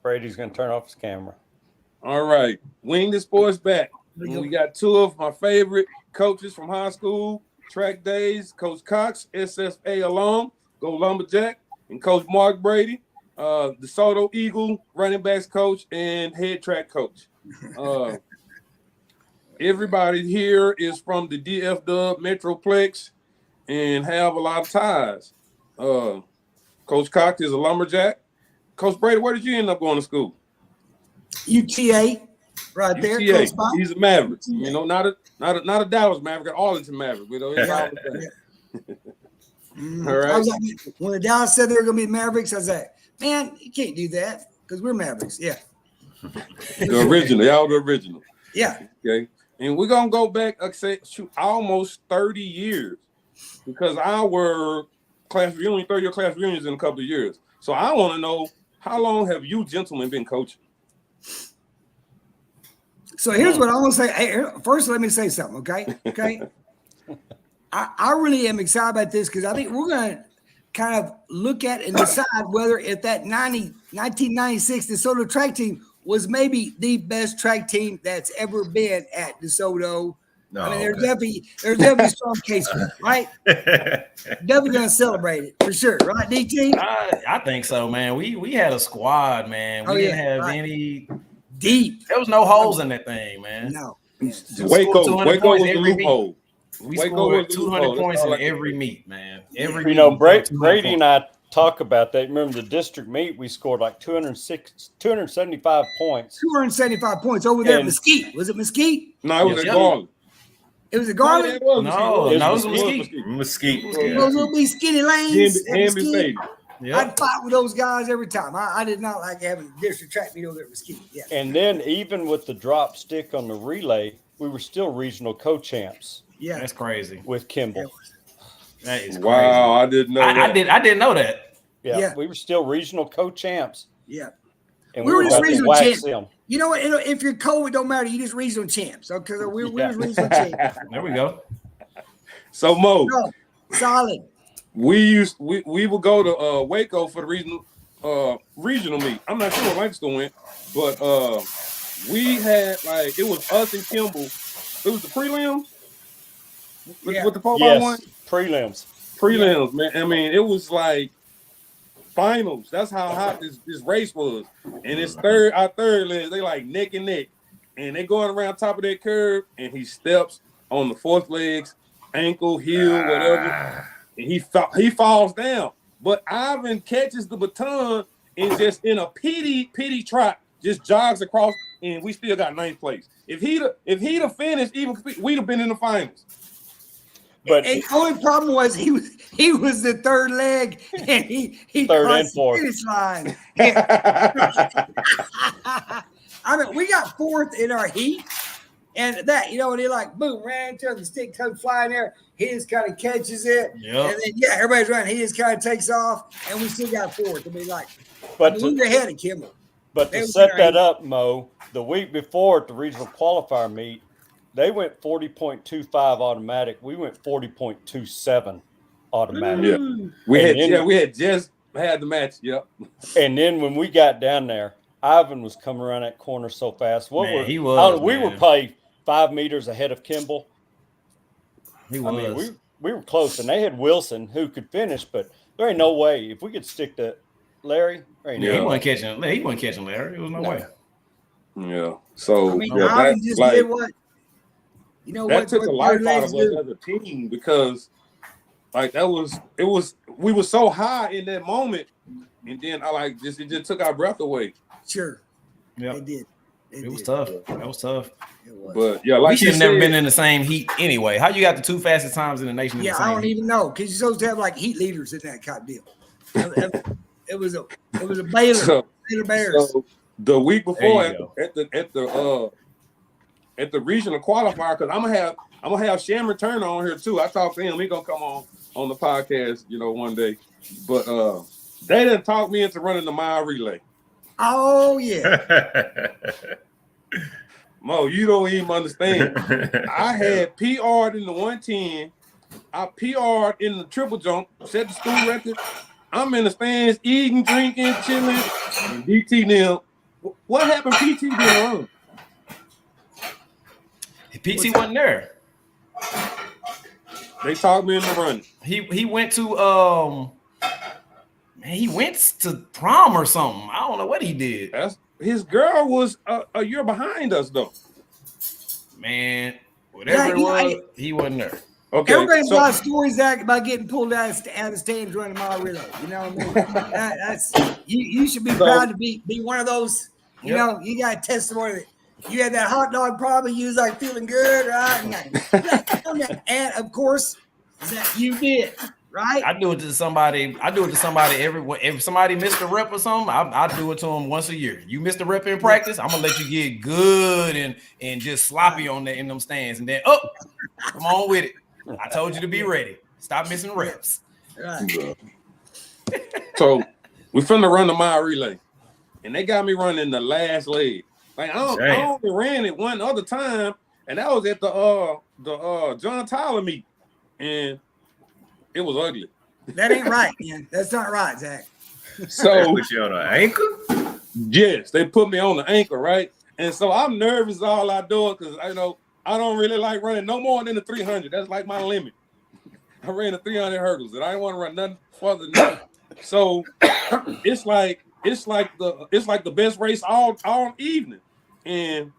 Brady's going to turn off his camera. All right. Wing the sports back. And we got two of my favorite coaches from high school, track days, Coach Cox, SFA alum, go Lumberjack, and Coach Mark Brady, DeSoto Eagle running backs coach and head track coach. Everybody here is from the DFW Metroplex and have a lot of ties. Coach Cox is a Lumberjack. Coach Brady, where did you end up going to school? UTA, right there. UTA. He's a Maverick. You know, not a Dallas Maverick, an Arlington Maverick. You know, it's all the same. All right. I was like, when the Dallas said they were going to be Mavericks, I was like, man, you can't do that because we're Mavericks. Yeah. The original. Y'all the original. Yeah. Okay. And we're going to go back, almost 30 years because our class reunion, 30-year class reunion is in a couple of years. So I want to know, how long have you gentlemen been coaching? So here's what I want to say. Hey, first, let me say something, okay? Okay. I really am excited about this because I think we're going to kind of look at and decide whether if that 1996 DeSoto Track team was maybe the best track team that's ever been at DeSoto. No, I mean, there's definitely a strong case for it, right? Definitely going to celebrate it for sure, right, DT? I think so, man. We had a squad, man. We didn't have any deep. There was no holes in that thing, man. No. Waco was the loophole. We scored 200 points in every meet, man. Brady and I talk about that. Remember the district meet? We scored like 275 points. 275 points over there at Mesquite. Was it Mesquite? No, it was at Garland. It was a Garland? No, it was Mesquite. Mesquite. Those little big skinny lanes. Yep. I'd fight with those guys every time. I did not like having district track meet over there at Mesquite. Yeah. And then even with the drop stick on the relay, we were still regional co-champs. Yeah, that's crazy. With Kimball. That is crazy. Wow, I didn't know that. I didn't know that. Yeah, we were still regional co-champs. Yeah. And we were just regional champs. You know what? If you're co, it don't matter. You just regional champs. Okay, we were regional champs. There we go. So Mo, solid. We would go to Waco for the regional meet. I'm not sure what Lancaster went, but we had it was us and Kimball. It was the prelims. With the 4x1? Prelims, man. I mean, it was like finals. That's how hot this race was. And our third leg, they like neck and neck. And they going around top of that curve, and he steps on the fourth legs, ankle, heel, whatever. And he falls down. But Ivan catches the baton and just in a pity trot, just jogs across, and we still got ninth place. If he'd have finished, we'd have been in the finals. But the only problem was he was the third leg and he third crossed and fourth. the finish line. I mean, we got fourth in our heat, and that and he boom ran into the stick comes flying there. He just kind of catches it, and then everybody's running. He just kind of takes off, and we still got fourth. I mean, we were ahead of Kimball. But to set that up, Mo, the week before at the regional qualifier meet, they went 40.25 automatic. We went 40.27 automatic. Yeah, we had just had the match. Yep. And then when we got down there, Ivan was coming around that corner so fast. We were probably 5 meters ahead of Kimball. He was. I mean, we were close, and they had Wilson who could finish, but there ain't no way if we could stick to Larry. He wasn't catching Larry. There was no way. Yeah. So Ivan just did what. That took a life out of us as a team because, we were so high in that moment, and then it just took our breath away. Sure, yeah, it did. It was tough. That was tough. It was. But yeah, we should have never been in the same heat anyway. How you got the two fastest times in the nation? Yeah, I don't even know because you're supposed to have heat leaders in that kind of deal. It was a Baylor Bears. So the week before at the regional qualifier, because I'm gonna have Shamron Turner on here too. I talked to him. He gonna come on the podcast, one day. But they didn't talk me into running the mile relay. Oh yeah. Mo, you don't even understand. I had PR'd in the 110. I PR'd in the triple jump, set the school record. I'm in the stands eating, drinking, chilling, and DT them What happened? PT didn't run. PT wasn't there. They talked me into running. He went to he went to prom or something. I don't know what he did. His girl was a year behind us though. Man, whatever it was, he wasn't there. Okay, everybody's got stories about getting pulled out of the stands running a mile relay. You know what I mean? That's you should be proud to be one of those. You know, you got a testimony that you had that hot dog problem. You was like feeling good, right? And of course, that you did. Right? I do it to somebody. If somebody missed a rep or something, I do it to them once a year. You missed a rep in practice, I'm gonna let you get good and just sloppy on that in them stands, and then come on with it. I told you to be ready. Stop missing reps. Right. So we finna run the mile relay, and they got me running the last leg. Like I only ran it one other time, and that was at the John Tyler meet, and it was ugly. That ain't right, man. That's not right, Zach. So they put you on an ankle? Yes, they put me on the ankle, right? And so I'm nervous all I do it because I don't really like running no more than the 300. That's like my limit. I ran the 300 hurdles, and I didn't want to run nothing further than that. So it's like the best race all evening, and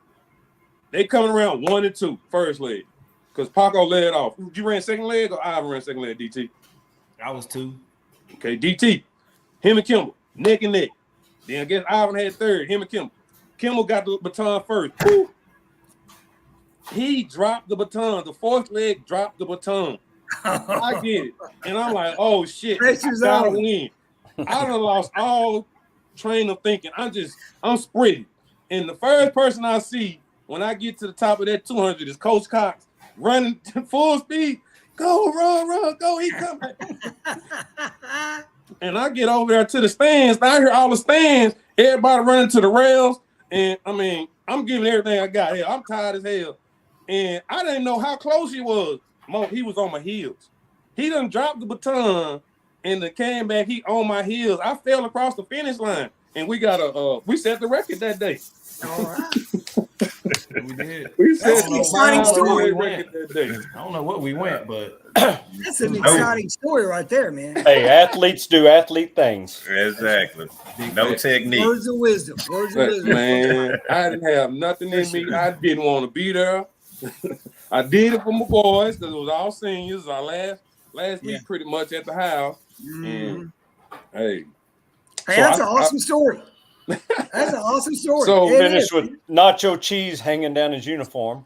they coming around 1 and 2 first leg. Because Paco led off. You ran second leg or Ivan ran second leg, DT? I was 2. Okay, DT. Him and Kimball, neck and neck. Then I guess Ivan had third, him and Kimball. Kimball got the baton first. Woo. He dropped the baton. The fourth leg dropped the baton. I get it. And I'm like, oh, shit. I gotta win. I done lost all train of thinking. I'm sprinting. And the first person I see when I get to the top of that 200 is Coach Cox. Running full speed, go, run, go, he coming. And I get over there to the stands. I hear all the stands, everybody running to the rails. And I mean, I'm giving everything I got here. I'm tired as hell. And I didn't know how close he was. He was on my heels. He done dropped the baton and then came back. He on my heels. I fell across the finish line. And we set the record that day. All right. We did. That's an exciting story. I don't know what we went, but that's an exciting story right there, man. Hey, athletes do athlete things. Exactly. No technique. Words of wisdom. Man, I didn't have nothing in me. I didn't want to be there. I did it for my boys because it was all seniors. Our last week pretty much at the house. And hey, that's an awesome story. That's an awesome story. So finished with nacho cheese hanging down his uniform.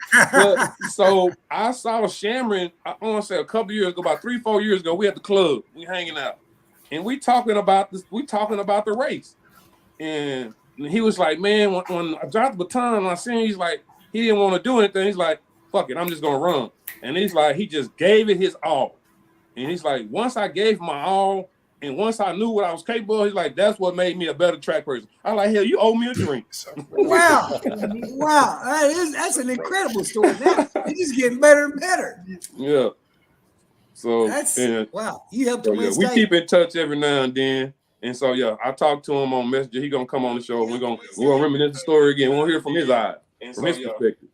So I saw Shamron, I want to say a couple years ago, about 3-4 years ago, we at the club, we hanging out. And we talking about the race. And he was like, man, when I dropped the baton, I seen he's like, he didn't want to do anything. He's like, fuck it, I'm just gonna run. And he's like, he just gave it his all. And he's like, once I gave my all, and once I knew what I was capable of, he's like, that's what made me a better track person. I'm like, hell, you owe me a drink. Wow. That's an incredible story. It's just getting better and better. Yeah. So wow. You helped him win. We keep in touch every now and then. And so I talked to him on Messenger. He gonna come on the show. We're gonna reminisce the story again. We'll hear from his eye, from his perspective.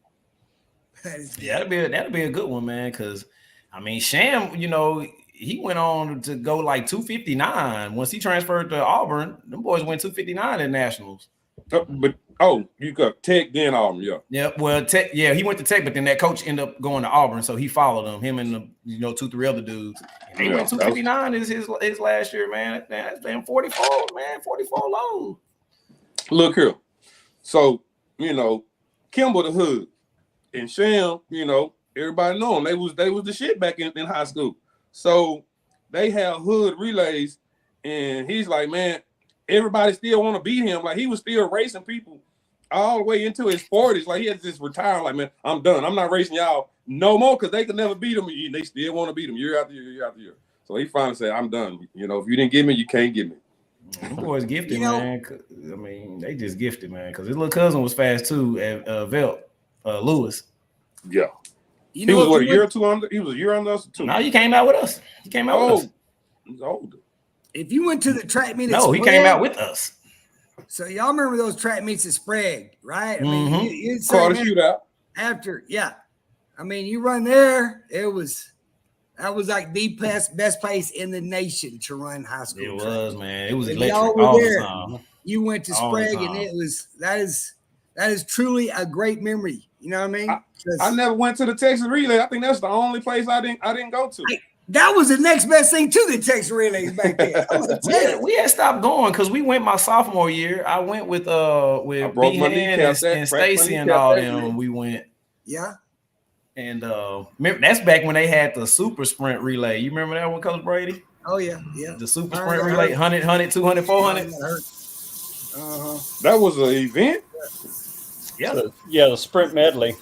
That'll be a good one, man. Because I mean, Sham, he went on to go like 259 once he transferred to Auburn. Them boys went 259 in nationals. You got Tech then Auburn, yeah. Yeah, well, Tech, he went to Tech, but then that coach ended up going to Auburn, so he followed him and the 2-3 other dudes. And he went 259 is his last year, man. That's damn 44, man, 44 low. Look here, so Kimball the Hood and Sham, everybody know them. They was the shit back in high school. So they have hood relays, and he's like, man, everybody still want to beat him. Like, he was still racing people all the way into his 40s. Like, he had to just retire. Like, man, I'm done. I'm not racing y'all no more because they could never beat him. They still want to beat him year after year, year after year. So he finally said, I'm done. If you didn't get me, you can't get me. Them boys gifted, man. I mean, they just gifted, man, because his little cousin was fast, too, at Velt, Lewis. Yeah. He was a year or two under? He was a year under us, too. No, he came out with us. He came out with us. He's older. If you went to the track meet, he came out with us. So y'all remember those track meets at Sprague, right? I mean, you'd say, Call the man, shootout. after, yeah. I mean, you run there, that was like the best place in the nation to run high school. It track. was, man. It was If electric y'all were all there, the time. you went to All the Sprague, and time. that is truly a great memory. You know what I mean? I never went to the Texas Relay. I think that's the only place I didn't go to. That was the next best thing to the Texas Relays back then. I'm gonna tell you. We had stopped going because we went my sophomore year. I went with B-Hand and Stacy and all them. We went. Yeah. And remember, that's back when they had the super sprint relay. You remember that one, Coach Brady? Oh yeah, yeah. The super sprint relay, 100, 200, 400. That was an event. Yeah. The sprint medley.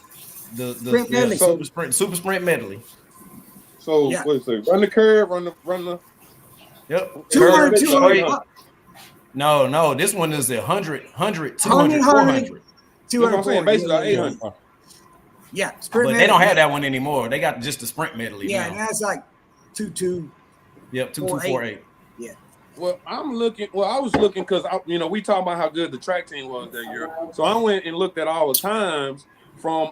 The Sprint medley. Super sprint medley. So what is it? Run the curve, run the. Yep. 200, 200. No. This one is 100, 200, 400. 200, 400. Basically 800. Yeah, but they don't have that one anymore. They got just the sprint medley. Yeah, now. and that's like 2-2. Yep, 2-2-4-8. Yeah. Well, I was looking because we talking about how good the track team was that year. So I went and looked at all the times from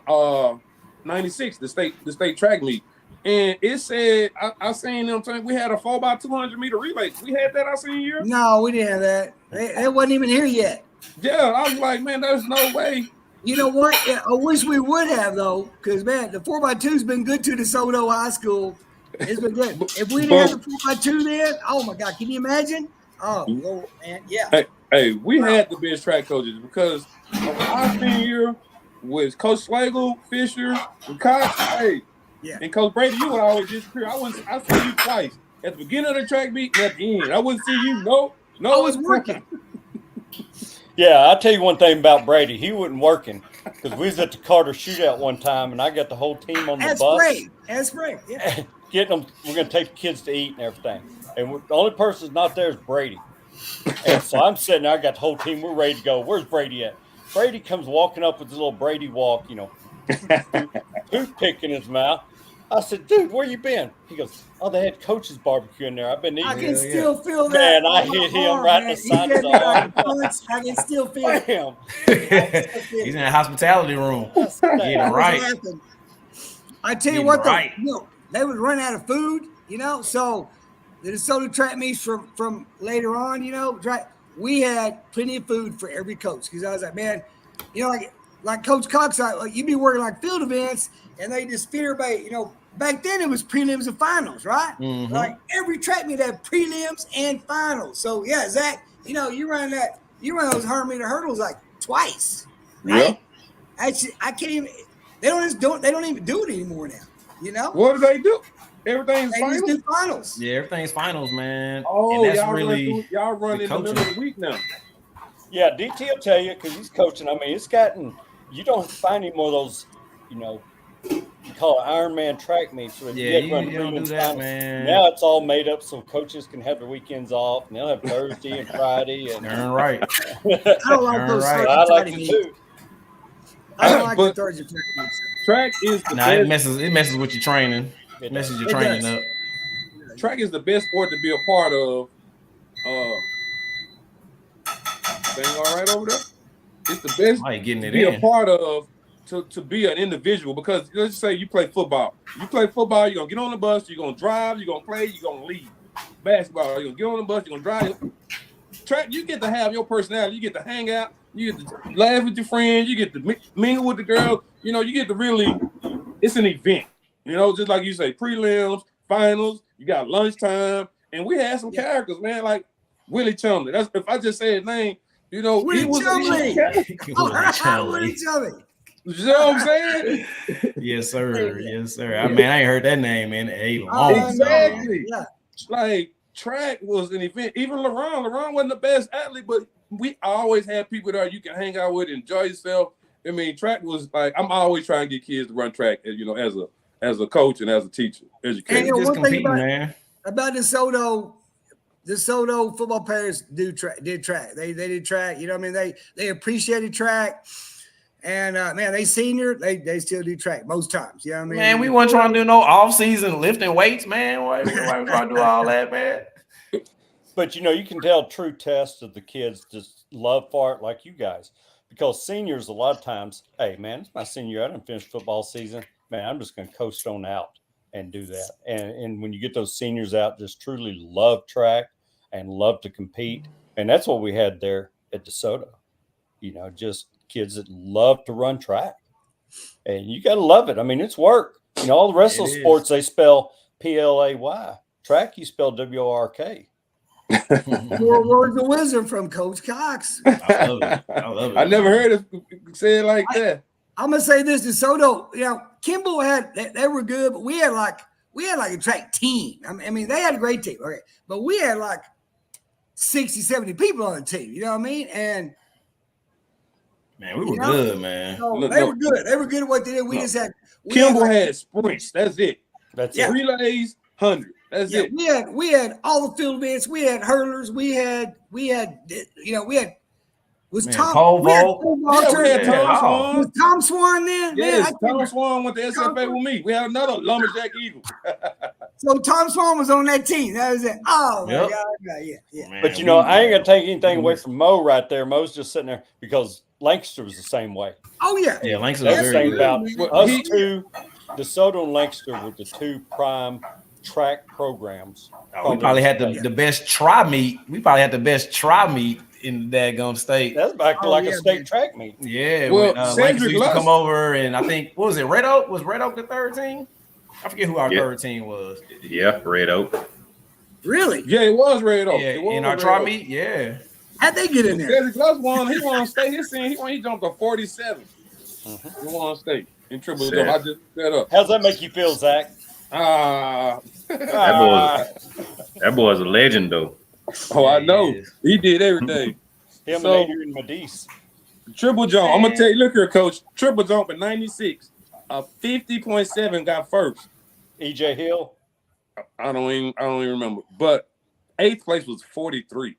'96, the state track meet, and it said I seen them saying we had a 4x200 meter relay. We had that our senior year. No, we didn't have that. It wasn't even here yet. Yeah, I was like, man, there's no way. You know what? I wish we would have though, because man, the 4x2's been good to DeSoto High School. It's been good. If we didn't have the 4x2 then, oh my God, can you imagine? Oh man, yeah. Hey, we had the best track coaches because our senior year was Coach Slagle, Fisher, and Cox. Hey, and Coach Brady, you would always disappear. I see you twice at the beginning of the track meet and at the end. I wouldn't see you. No, I was working. Yeah, I'll tell you one thing about Brady. He wasn't working because we was at the Carter shootout one time, and I got the whole team on the bus. That's great. Yeah. Getting them, we're going to take the kids to eat and everything. And the only person that's not there is Brady. And so I'm sitting there, I got the whole team, we're ready to go. Where's Brady at? Brady comes walking up with his little Brady walk, toothpick in his mouth. I said, dude, where you been? He goes, oh, they had Coach's barbecue in there. I've been eating. I can still feel that. Man, I hit him right in the side of the arm. I can still feel it. He's in the hospitality room. Getting right. I tell you what, they would run out of food, so the DeSoto track meets from later on, we had plenty of food for every coach because I was like, man, like Coach Cox, you'd be working like field events and they just feed everybody, back then it was prelims and finals, right? Mm-hmm. Like every track meet had prelims and finals. So yeah, Zach, you run those 100-meter hurdles like twice, right? Yeah. Actually, I can't even. They don't even do it anymore now. What do they do? Everything's finals. Just do finals. Yeah, everything's finals, man. Oh, and that's y'all run in the middle of the week now. Yeah, DT will tell you because he's coaching. I mean, it's gotten. You don't find any more of those. You call it Ironman track meets. So you don't do that, man. Now it's all made up so coaches can have their weekends off, and they'll have Thursday and Friday. And right. I don't like those. Right. I like it too. I don't like the Thursday track meets. Track is the best. It messes with your training. It messes your training up. Track is the best sport to be a part of. Thing all right over there? It's the best to be a part of to be an individual because let's just say you play football. You play football, you're gonna get on the bus, you're gonna drive, you're gonna play, you're gonna leave. Basketball, you're gonna get on the bus, you're gonna drive. Track, you get to have your personality, you get to hang out, you get to laugh with your friends, you get to mingle with the girls, you get to really, it's an event, just like you say, prelims, finals, you got lunchtime, and we had some characters, man, like Willie Chumley. That's if I just say his name, Willie Chumley. Willie Chumley. You know what I'm saying? Yes, sir. Yes, sir. I ain't heard that name in a long time. Exactly. Yeah. Like track was an event. Even LeRon wasn't the best athlete, but we always had people there you can hang out with, enjoy yourself. I mean, track was like I'm always trying to get kids to run track, as a coach and as a teacher, educator. And just competing, man. About DeSoto football players did track. They did track. They appreciated track. And man, they senior, they still do track most times. Man, we weren't trying to do no off-season lifting weights, man. Why we trying to do all that, man? But you can tell true test of the kids just love for it like you guys. Because seniors, a lot of times, hey man, it's my senior year. I didn't finish football season. Man, I'm just gonna coast on out and do that. And when you get those seniors out, just truly love track and love to compete. And that's what we had there at DeSoto. Just kids that love to run track. And you gotta love it. I mean, it's work. All the rest of the sports they spell PLAY. Track you spell WORK. 4 words of wisdom from Coach Cox. I love it. I never heard it said like that. I'm gonna say this: DeSoto, Kimball they were good, but we had like a track team. I mean, they had a great team, okay, but we had like 60, 70 people on the team. You know what I mean? And man, we were good, man. So they were good. They were good at what they did. We just had Kimball had sprints. That's it. That's it. Relays, 100. That's it. We had all the field events. We had hurlers. We had was Man, Tom pole vault. Was Tom Swan there? Yes, Tom Swan went to SFA with me. We had another lumberjack eagle. So Tom Swan was on that team. That was it. Oh my God. Yeah. Man, but I ain't gonna take anything away from Mo right there. Mo's just sitting there because Lancaster was the same way. Oh yeah. Yeah, Lancaster was very good. About us two, DeSoto and Lancaster were the two prime track programs. We probably had the best try meet. We probably had the best try meet in the daggone state. That's back like a state track meet. Yeah, well, Lancaster used to come over, and I think, what was it, Red Oak? Was Red Oak the third team? I forget who our third team was. Yeah, Red Oak. Really? Yeah, it was Red Oak. Yeah, in our try meet, yeah. How'd they get in there? Cedric Luss won. He won state. He jumped to 47. He won state in triple jump. I just set up. How's that make you feel, Zach? That boy's a legend, though. Oh, I know. He did everything. Him and Adrian Medice. Triple jump. I'm gonna tell you. Look here, coach. Triple jump in '96. A 50.7 got first. EJ Hill. I don't even remember. But 8th place was 43.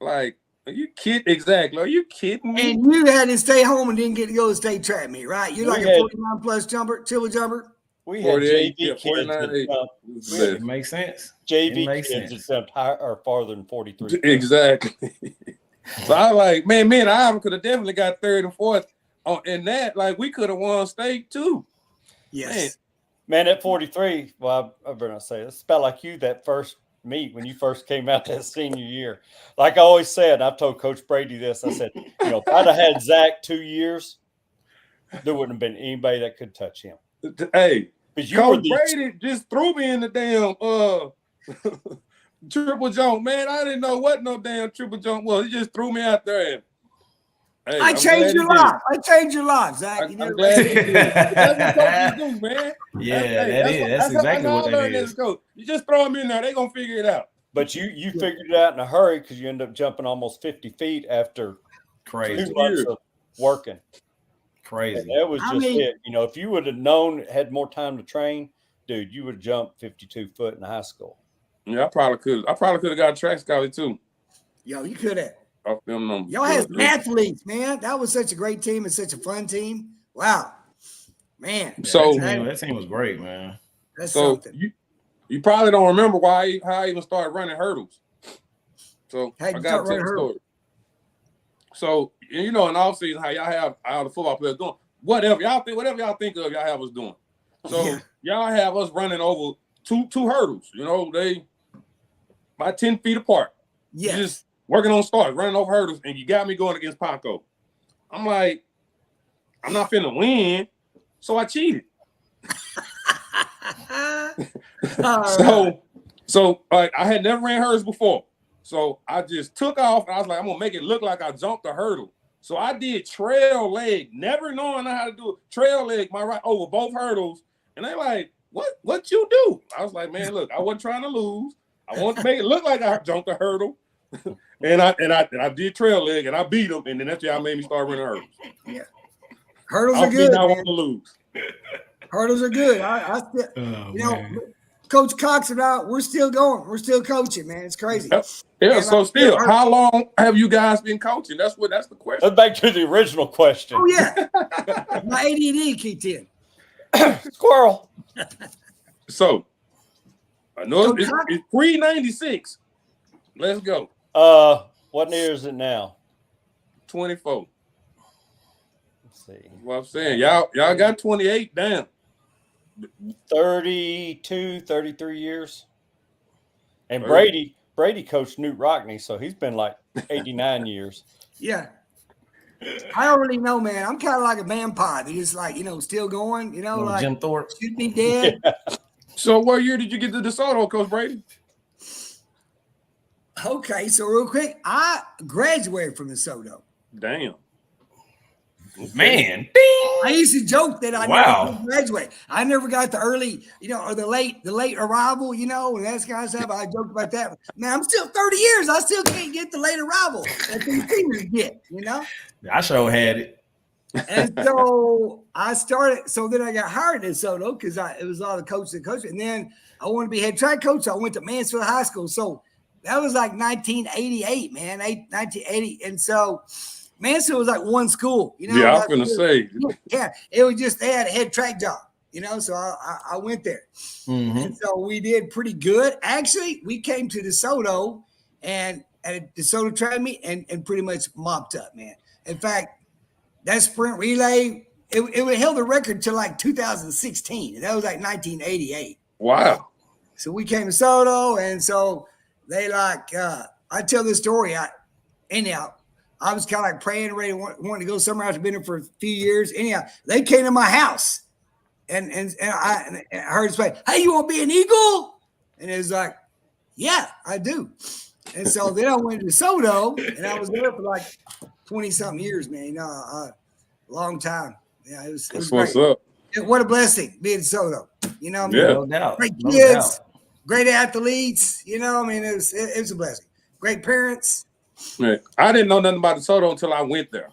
Like, are you kidding? Exactly. Are you kidding me? And you had to stay home and didn't get to go to state track meet, right? You're like a 49 plus triple jumper. We had JV kids. It makes sense. JV kids that are farther than 43. Exactly. So I like, man, I could have definitely got 3rd and 4th in that. Like, we could have won state too. Yes. Man, at 43, well, I better not say it. It's about like you that first meet when you first came out that senior year. Like I always said, I've told Coach Brady this. I said, if I'd have had Zach 2 years, there wouldn't have been anybody that could touch him. Hey, Coach Brady just threw me in the damn triple jump, man. I didn't know what no damn triple jump was. He just threw me out there. Hey, I changed your life. I changed your life, Zach. I'm glad he did. That's what coaches do, man. Yeah, that's exactly what that is. You just throw them in there, they're going to figure it out. But you figured it out in a hurry because you end up jumping almost 50 feet after 2 months of working. Crazy. And that was just it. If you would have known, had more time to train, dude, you would have jumped 52 foot in high school. Yeah, I probably could have got a track scholarship too. Yo, you could have. Off them numbers. Y'all had athletes, man. That was such a great team and such a fun team. Wow, man. Yeah, so that team was great, man. That's something. You probably don't remember how I even started running hurdles. So I got to tell the story. So in off season, how y'all have all the football players doing whatever y'all think of, y'all have us doing. So y'all have us running over two hurdles. They about 10 feet apart. Yeah. Just working on starts, running over hurdles, and you got me going against Paco. I'm like, I'm not finna win, so I cheated. So I had never ran hurdles before. So I just took off, and I was like, I'm gonna make it look like I jumped the hurdle. So I did trail leg, never knowing how to do it. Trail leg, my right over both hurdles. And they like, what you do? I was like, man, look, I wasn't trying to lose. I wanted to make it look like I jumped the hurdle. And I did trail leg, and I beat them, and then that's y'all made me start running hurdles. Yeah, hurdles are good. I want to lose. Hurdles are good. I still, Coach Cox and I, we're still going. We're still coaching, man. It's crazy. Yeah. So still, how long have you guys been coaching? That's the question. Let's back to the original question. Oh yeah, my ADD kicked in. Squirrel. So I know it's pre-96. Let's go. What year is it now? 24. Let's see. That's what I'm saying. Y'all got 28 down. 32, 33 years. And 30. Brady coached Newt Rockney, so he's been like 89 years. Yeah. I already know, man. I'm kind of like a vampire. They just like, still going, like Jim Thorpe. should be dead. Yeah. So what year did you get to DeSoto, Coach Brady? Okay, so real quick, I graduated from DeSoto. Damn. Man, ding. I used to joke that I Wow. never graduated. I never got the early, or the late arrival, and that kind of stuff. I joked about that. Man, I'm still 30 years. I still can't get the late arrival that these seniors get, I sure had it. And so I started. So then I got hired at DeSoto because it was all the coaches and coaches. And then I wanted to be head track coach. So I went to Mansfield High School. So that was like 1988, man, 1980. And so Mansfield was like one school, Yeah, I was going to say. Yeah, it was just they had a head track job, so I went there. Mm-hmm. And so we did pretty good. Actually, we came to DeSoto and at a DeSoto Track meet and pretty much mopped up, man. In fact, that sprint relay, it held the record till like 2016. And that was like 1988. Wow. So we came to DeSoto, and so they I tell this story. Anyhow, I was kind of like praying, ready, wanting to go somewhere. I've been there for a few years. Anyhow, they came to my house, and I heard say, "Hey, you want to be an Eagle?" And it was like, "Yeah, I do." And so then I went to DeSoto, and I was there for like 20-something years, man. A long time. Yeah, it was What's great. up? What a blessing being DeSoto. You know what I mean? Yeah. No doubt. Great No kids, doubt. great athletes. It was a blessing. Great parents. Man, I didn't know nothing about DeSoto until I went there.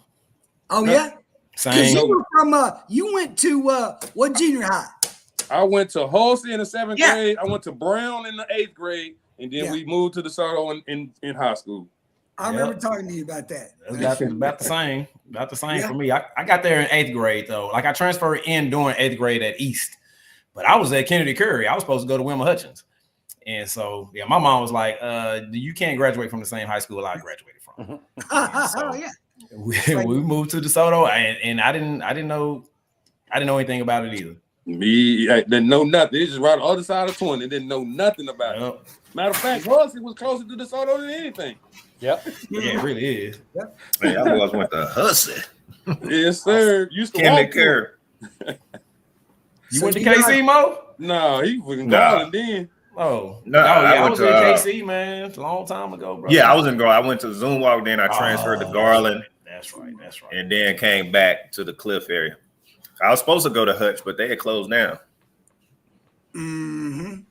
Oh yeah, because Same. you went to what junior high? I went to Halsey in the 7th Yeah. grade. I went to Brown in the 8th grade, and then we moved to DeSoto in high school. I remember talking to you about that. That's about the same. About the same for me. I got there in 8th grade though. Like I transferred in during 8th grade at East, but I was at Kennedy Curry. I was supposed to go to Wilma Hutchins. And so, yeah, my mom was like, you can't graduate from the same high school I graduated from. Oh yeah. We moved to DeSoto, and I didn't know anything about it either. Me, I didn't know nothing. It's just right on the other side of 20. Didn't know nothing about it. Matter of fact, Halsey was closer to DeSoto than anything. Yep. Yeah, it really is. Man, I always went to Hussey. Yes, sir. Used to Kennedy walk to Curry. You So went to you KC, Mo? No, he was Nah. gone then. Oh, No, I I was went at to, KC, man, a long time ago, bro. Yeah, I was in Garland. I went to Zoom Walk, then I transferred to Garland, That's right. and then came back to the Cliff area. I was supposed to go to Hutch, but they had closed down. Mm-hmm.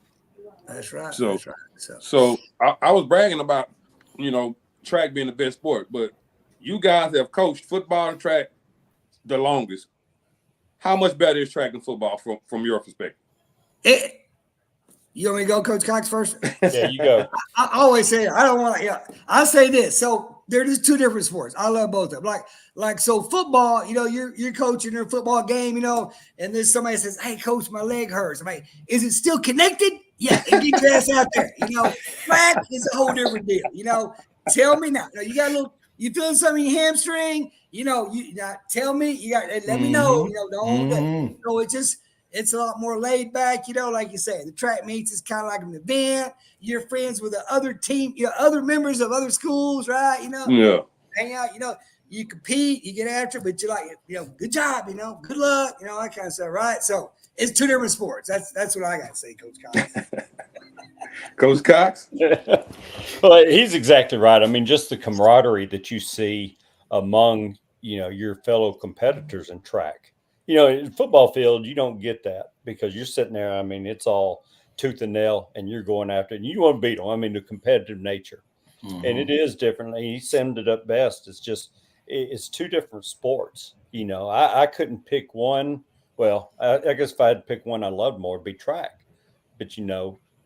That's right. So- That's right. So I was bragging about, track being the best sport, but you guys have coached football and track the longest. How much better is track than football from your perspective? You want me to go, Coach Cox, first? Yeah, you go. I always say I don't want to. Yeah, I say this. So they're just two different sports. I love both of them. Like so football. You're coaching a football game. And then somebody says, "Hey, coach, my leg hurts." I'm like, "Is it still connected?" Yeah, and get your ass out there. Track is a whole different deal. Tell me now. You got a little. You feeling something in your hamstring? You now tell me. You got. Let me know. Don't. It's a lot more laid back, like you say. The track meets is kind of like an event. You're friends with the other team, other members of other schools, right? Yeah. Hang out, you compete, you get after it, but you're like, good job, good luck, that kind of stuff, right? So it's two different sports. That's what I got to say, Coach Cox. Coach Cox? Well, he's exactly right. I mean, just the camaraderie that you see among, your fellow competitors in track. In football field, you don't get that because you're sitting there. I mean, it's all tooth and nail, and you're going after it. And you want to beat them. I mean, the competitive nature. Mm-hmm. And it is different. He summed it up best. It's two different sports. I couldn't pick one. Well, I guess if I had to pick one I loved more, it'd be track. But,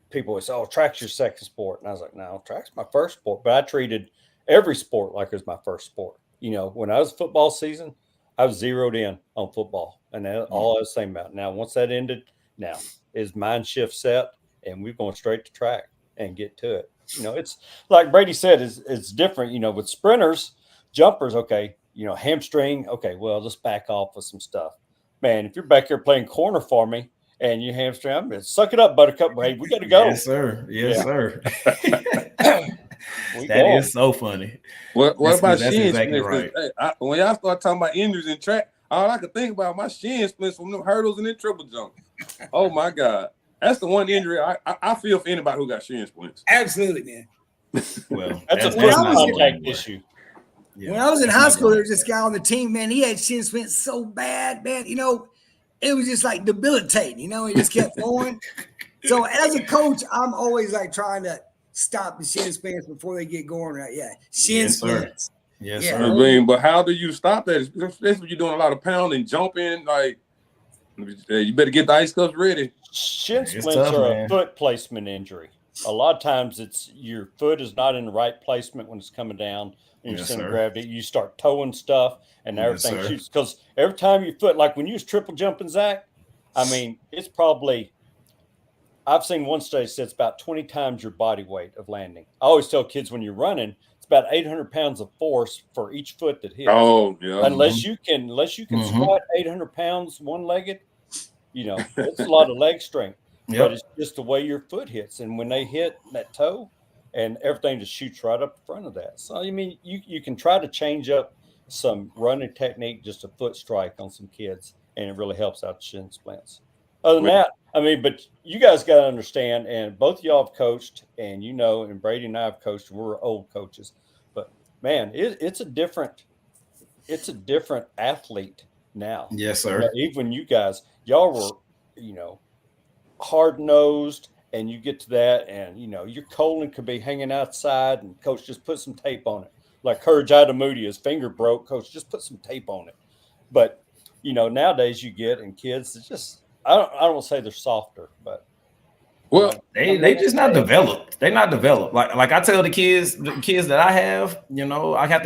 people would say, "Oh, track's your second sport." And I was like, "No, track's my first sport." But I treated every sport like it was my first sport. When I was football season, I was zeroed in on football, and that's all I was saying about. Now, once that ended, now is mind shift set, and we're going straight to track and get to it. it's like Brady said, it's different. With sprinters, jumpers, okay, hamstring, okay, well, let's back off with some stuff. Man, if you're back here playing corner for me and you hamstring, I'm gonna suck it up, Buttercup. Hey, we got to go. Yes, sir. Yes, sir. We That go. is so funny. What about That's shin exactly splints? right. Hey, when y'all start talking about injuries in track, all I could think about my shin splints from them hurdles and then triple jump. Oh my God. That's the one injury I feel for anybody who got shin splints. Absolutely, man. Well, That's a not first not contact going issue. Yeah, When I was in that's high not school, going there was this guy on the team, man. He had shin splints so bad, man. It was just like debilitating. He just kept going. So as a coach, I'm always like trying to stop the shin splints before they get going. Right? Yeah, shin Yes, sir. splints. Yes, Yeah. I sir. mean, but how do you stop that? Especially when you're doing a lot of pounding, jumping. Like, you better get the ice cups ready. Shin It's splints tough, are man. a foot placement injury. A lot of times it's your foot is not in the right placement when it's coming down and you're Yes, sending sir. gravity. You start towing stuff and Yes, everything sir. shoots. Because every time your foot, like when you was triple jumping, Zach, I mean, it's probably, I've seen one study said it's about 20 times your body weight of landing. I always tell kids when you're running, it's about 800 pounds of force for each foot that hits. Oh, yeah. Unless you can Mhm. squat 800 pounds one-legged, it's a lot of leg strength. But Yep. it's just the way your foot hits, and when they hit that toe, and everything just shoots right up in front of that. So I mean, you can try to change up some running technique, just a foot strike on some kids, and it really helps out the shin splints. Other than that, I mean, but you guys got to understand, and both of y'all have coached, and and Brady and I have coached. We're old coaches, but man, it's a different athlete now. Yes, sir. Even you guys, y'all were, hard nosed, and you get to that, and your colon could be hanging outside, and coach just put some tape on it. Like Courage Moody, his finger broke. Coach just put some tape on it. But nowadays you get and kids, it's just I don't want to say they're softer, but Well, They just not developed. They not developed. Like I tell the kids that I have, I have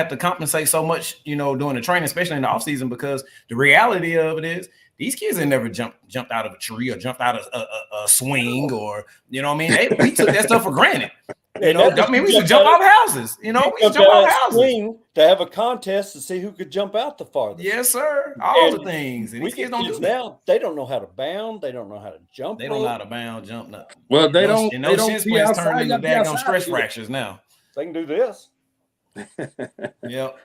to compensate so much, during the training, especially in the off season, because the reality of it is these kids ain't never jumped out of a tree or jumped out of a swing, or we took that stuff for granted. We used to jump out of houses. We used to jump out of houses to have a contest to see who could jump out the farthest. Yes, sir. All And the things. And we these kids get don't kids do that. now. They don't know how to bound. They don't know how to jump. They don't know how to bound, jump, nothing. well, they don't. And They those shin don't be splints outside. turn You into gotta be daggone outside stress to do it. fractures now. They can do this. Yep.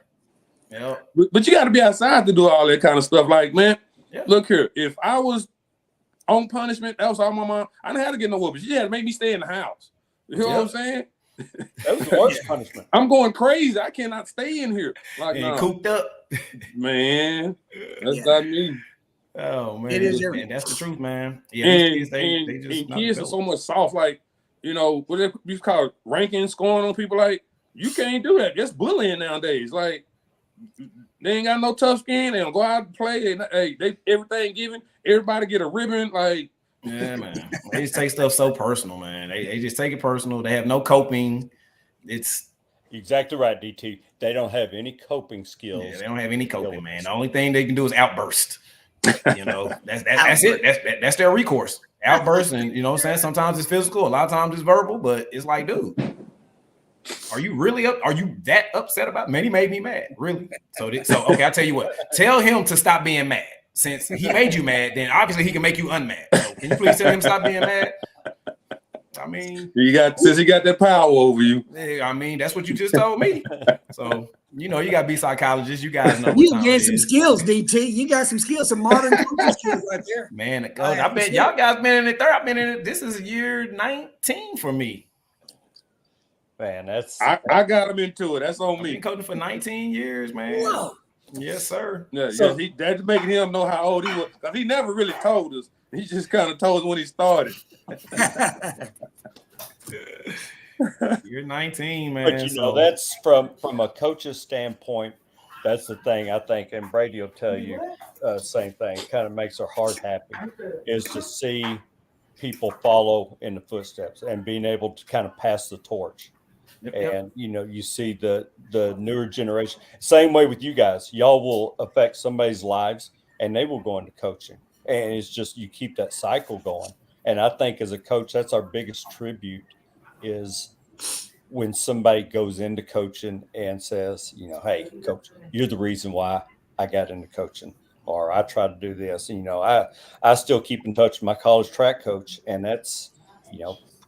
But you got to be outside to do all that kind of stuff. Like, man, Yeah. look here. If I was on punishment, that was all my mom. I didn't have to get no whooping. She had to make me stay in the house. You know what I'm saying? That was the worst punishment. I'm going crazy. I cannot stay in here. Like, And nah, cooped up. man, that's Yeah. not me. Oh man, It is man, that's the truth, man. Yeah, And, these kids, they just and not kids are developed. so much soft. Like, what they call it, ranking, scoring on people. Like, you can't do that. That's bullying nowadays. Like, they ain't got no tough skin. They don't go out and play. They everything given. Everybody get a ribbon. Like, Yeah, man. They just take stuff so personal, man. They just take it personal. They have no coping. It's Exactly right, DT. They don't have any coping skills. they don't have any coping, man. The only thing they can do is outburst. That's it. That's their recourse. Outburst, and what I'm saying, sometimes it's physical, a lot of times it's verbal, but it's like, dude, are you really up? Are you that upset about it? Man, he made me mad. Really? So okay, I'll tell you what. Tell him to stop being mad. Since he made you mad, then obviously he can make you unmad. So can you please tell him to stop being mad? I mean, since he got that power over you. I mean, that's what you just told me. So you got to be psychologists. You guys know. You gained some skills, DT. You got some skills, some modern coaching skills right there. Man, I bet y'all guys been in it third. I've been in it. This is year 19 for me. Man, that's I got him into it. That's on I've me. been coaching for 19 years, man. Whoa. Yes, sir. Yeah, that's making him know how old he was. Because he never really told us. He just kind of told us when he started. You're 19, man. But that's from a coach's standpoint. That's the thing I think, and Brady will tell you same thing. It kind of makes our heart happy is to see people follow in the footsteps and being able to kind of pass the torch. And you see the newer generation. Same way with you guys. Y'all will affect somebody's lives, and they will go into coaching. And it's just you keep that cycle going. And I think as a coach, that's our biggest tribute is when somebody goes into coaching and says, hey, coach, you're the reason why I got into coaching, or I try to do this. I still keep in touch with my college track coach, and that's,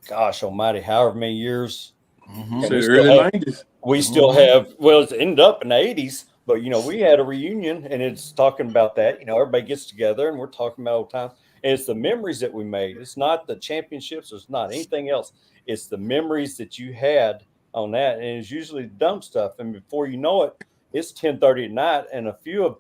gosh almighty, however many years. Mhm. So early 90s. We still have, well, it's ended up in the 80s, but, we had a reunion, and it's talking about that. Everybody gets together, and we're talking about old times. And it's the memories that we made. It's not the championships. It's not anything else. It's the memories that you had on that. And it's usually dumb stuff. And before you know it, it's 10:30 at night, and a few of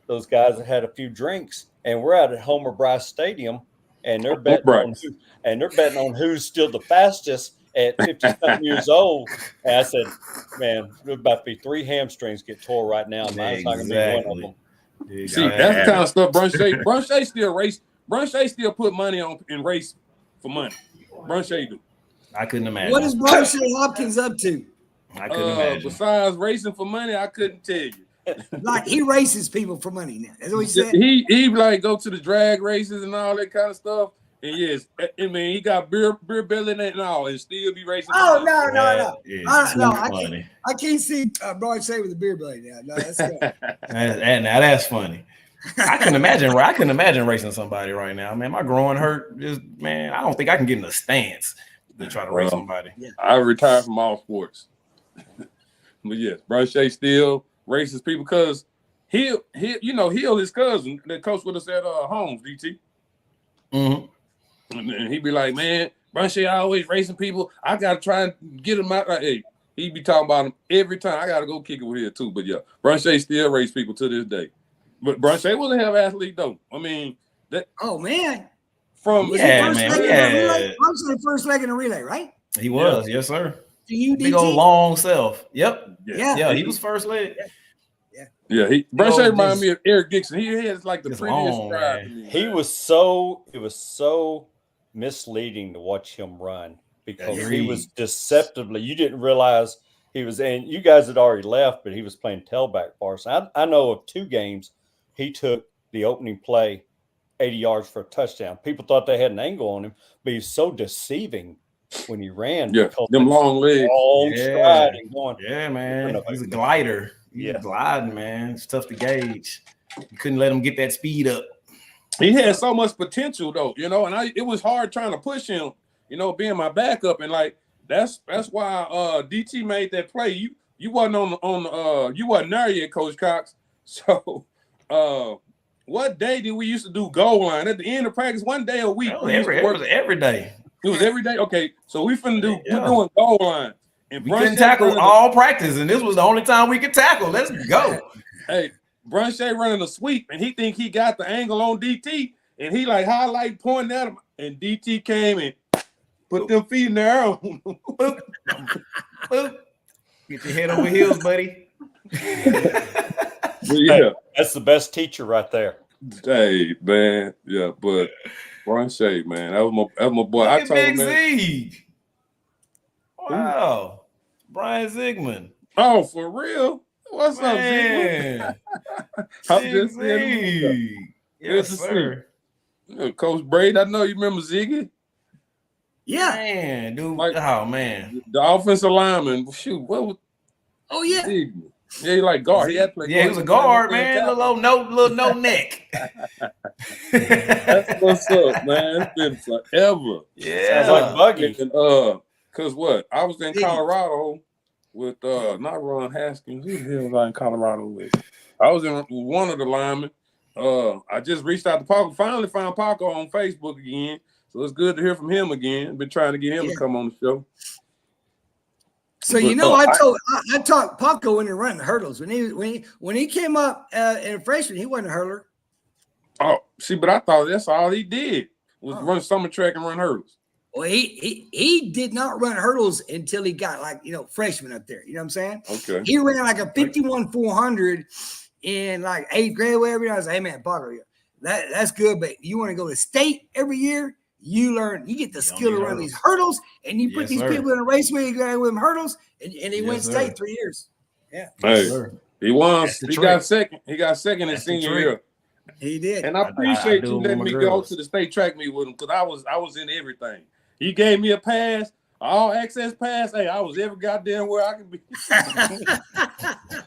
those guys have had a few drinks, and we're out at Homer Bryce Stadium, and they're betting on who's still the fastest at 50-something years old. And I said, man, there's about to be 3 hamstrings get tore right now. Mine's not going to be one of them. See, that's the kind of stuff Brunche still race. Brunche still put money on in race for money. Brunche do. I couldn't imagine. What is Brunche Hopkins up to? I couldn't imagine. Besides racing for money, I couldn't tell you. Like he races people for money now. That's what he said. He like go to the drag races and all that kind of stuff. And yes, I mean he got beer belly and all, and still be racing. Oh no! Funny. I can't see Brunche with a beer belly now. No, that's good. And now that's funny. I can imagine racing somebody right now. Man, my groin hurt. I don't think I can get in the stance to try to race somebody. Yeah. I retired from all sports. But yes, Brunche still races people because Hill his cousin that coached with us at Holmes, DT. Mm-hmm. And he'd be like, man, Brunche always racing people. I gotta try and get him out. Like, hey, he'd be talking about him every time. I gotta go kick it with him too. But yeah, Brunche still race people to this day. But Brunche was a hell of an athlete though. I mean, that. Oh man. From was man. Brunche the first leg in the relay, right? He was, yes, sir. Big old long self. Yep. Yeah. He was first leg. Yeah, Brunche reminded me of Eric Dixon. He has like the prettiest stride to me. It was so misleading to watch him run because he was deceptively. You didn't realize he was, and you guys had already left, but he was playing tailback for us. I know of 2 games he took the opening play 80 yards for a touchdown. People thought they had an angle on him, but he's so deceiving when he ran. Yeah, them long legs. Long stride and going. Yeah, man. He's a glider. He's gliding, man. It's tough to gauge. You couldn't let him get that speed up. He had so much potential, though, and it was hard trying to push him, being my backup, and like that's why DT made that play. You wasn't on you wasn't there yet, Coach Cox. So what day did we used to do goal line at the end of practice? One day a week. It was every day. It was every day. Okay, so we're doing goal line. And we couldn't tackle all practice, and this was the only time we could tackle. Let's go. Hey, Brunche running a sweep, and he think he got the angle on DT, and he like highlight pointing at him, and DT came and put them feet in the air. Boop. Boop. Get your head over heels, buddy. Yeah, that's the best teacher right there. Hey, man, yeah, but Brunche, man, that was my boy. I told him, man. Wow. Brian Zigman. Oh, for real? What's up, Zigman? I'm just saying. Yes, sir. Coach Braid, I know you remember Ziggy. Yeah. Man, dude. Man. The offensive lineman. Shoot, what was? Oh, yeah. Ziggy. Yeah, he like guard. He had to play he was a guard, man. Little no neck. That's what's up, man. It's been forever. Yeah. Sounds like Buggy. And, Cause what? I was in Colorado with not Ron Haskins. Who the hell was I in Colorado with? I was in one of the linemen. I just reached out to Paco. Finally found Paco on Facebook again. So it's good to hear from him again. Been trying to get him to come on the show. So I taught Paco when he ran the hurdles. When he came up in a freshman, he wasn't a hurdler. Oh, see, but I thought that's all he did was run summer track and run hurdles. Well, he did not run hurdles until he got freshman up there. You know what I'm saying? Okay. He ran like a 51 400 in like 8th grade, whatever. I was like, hey man, Paco, that's good, but you want to go to state every year? You get the skill to run these hurdles, and you put these people in a race where you go with them hurdles, and he went state 3 years. Yeah. Hey, he won. He got second. He got second in senior year. He did. And I appreciate you letting me go to the state track meet with him because I was in everything. He gave me a pass. all access pass. Hey, I was every goddamn where I could be.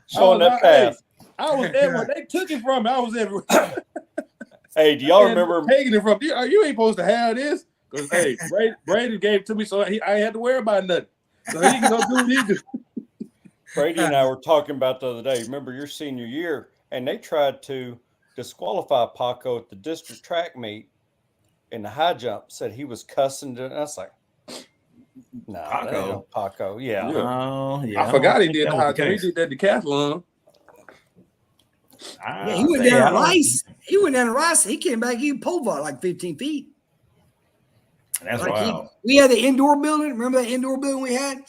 Showing that path. I was everywhere. They took it from me. I was everywhere. Hey, do y'all remember taking it from you? You ain't supposed to have this because hey, Brady gave it to me, so I ain't had to worry about nothing. So he can go do what he do. Brady and I were talking about the other day. Remember your senior year, and they tried to disqualify Paco at the district track meet in the high jump. Said he was cussing. And I was like, "No, Paco. Paco, yeah." Oh, yeah. I forgot he did that the was high jump. He case. did that decathlon. Yeah, he went down to Rice. He went down to Rice. He came back. He pole vault like 15 feet. That's like wild. We had the indoor building. Remember that indoor building we had?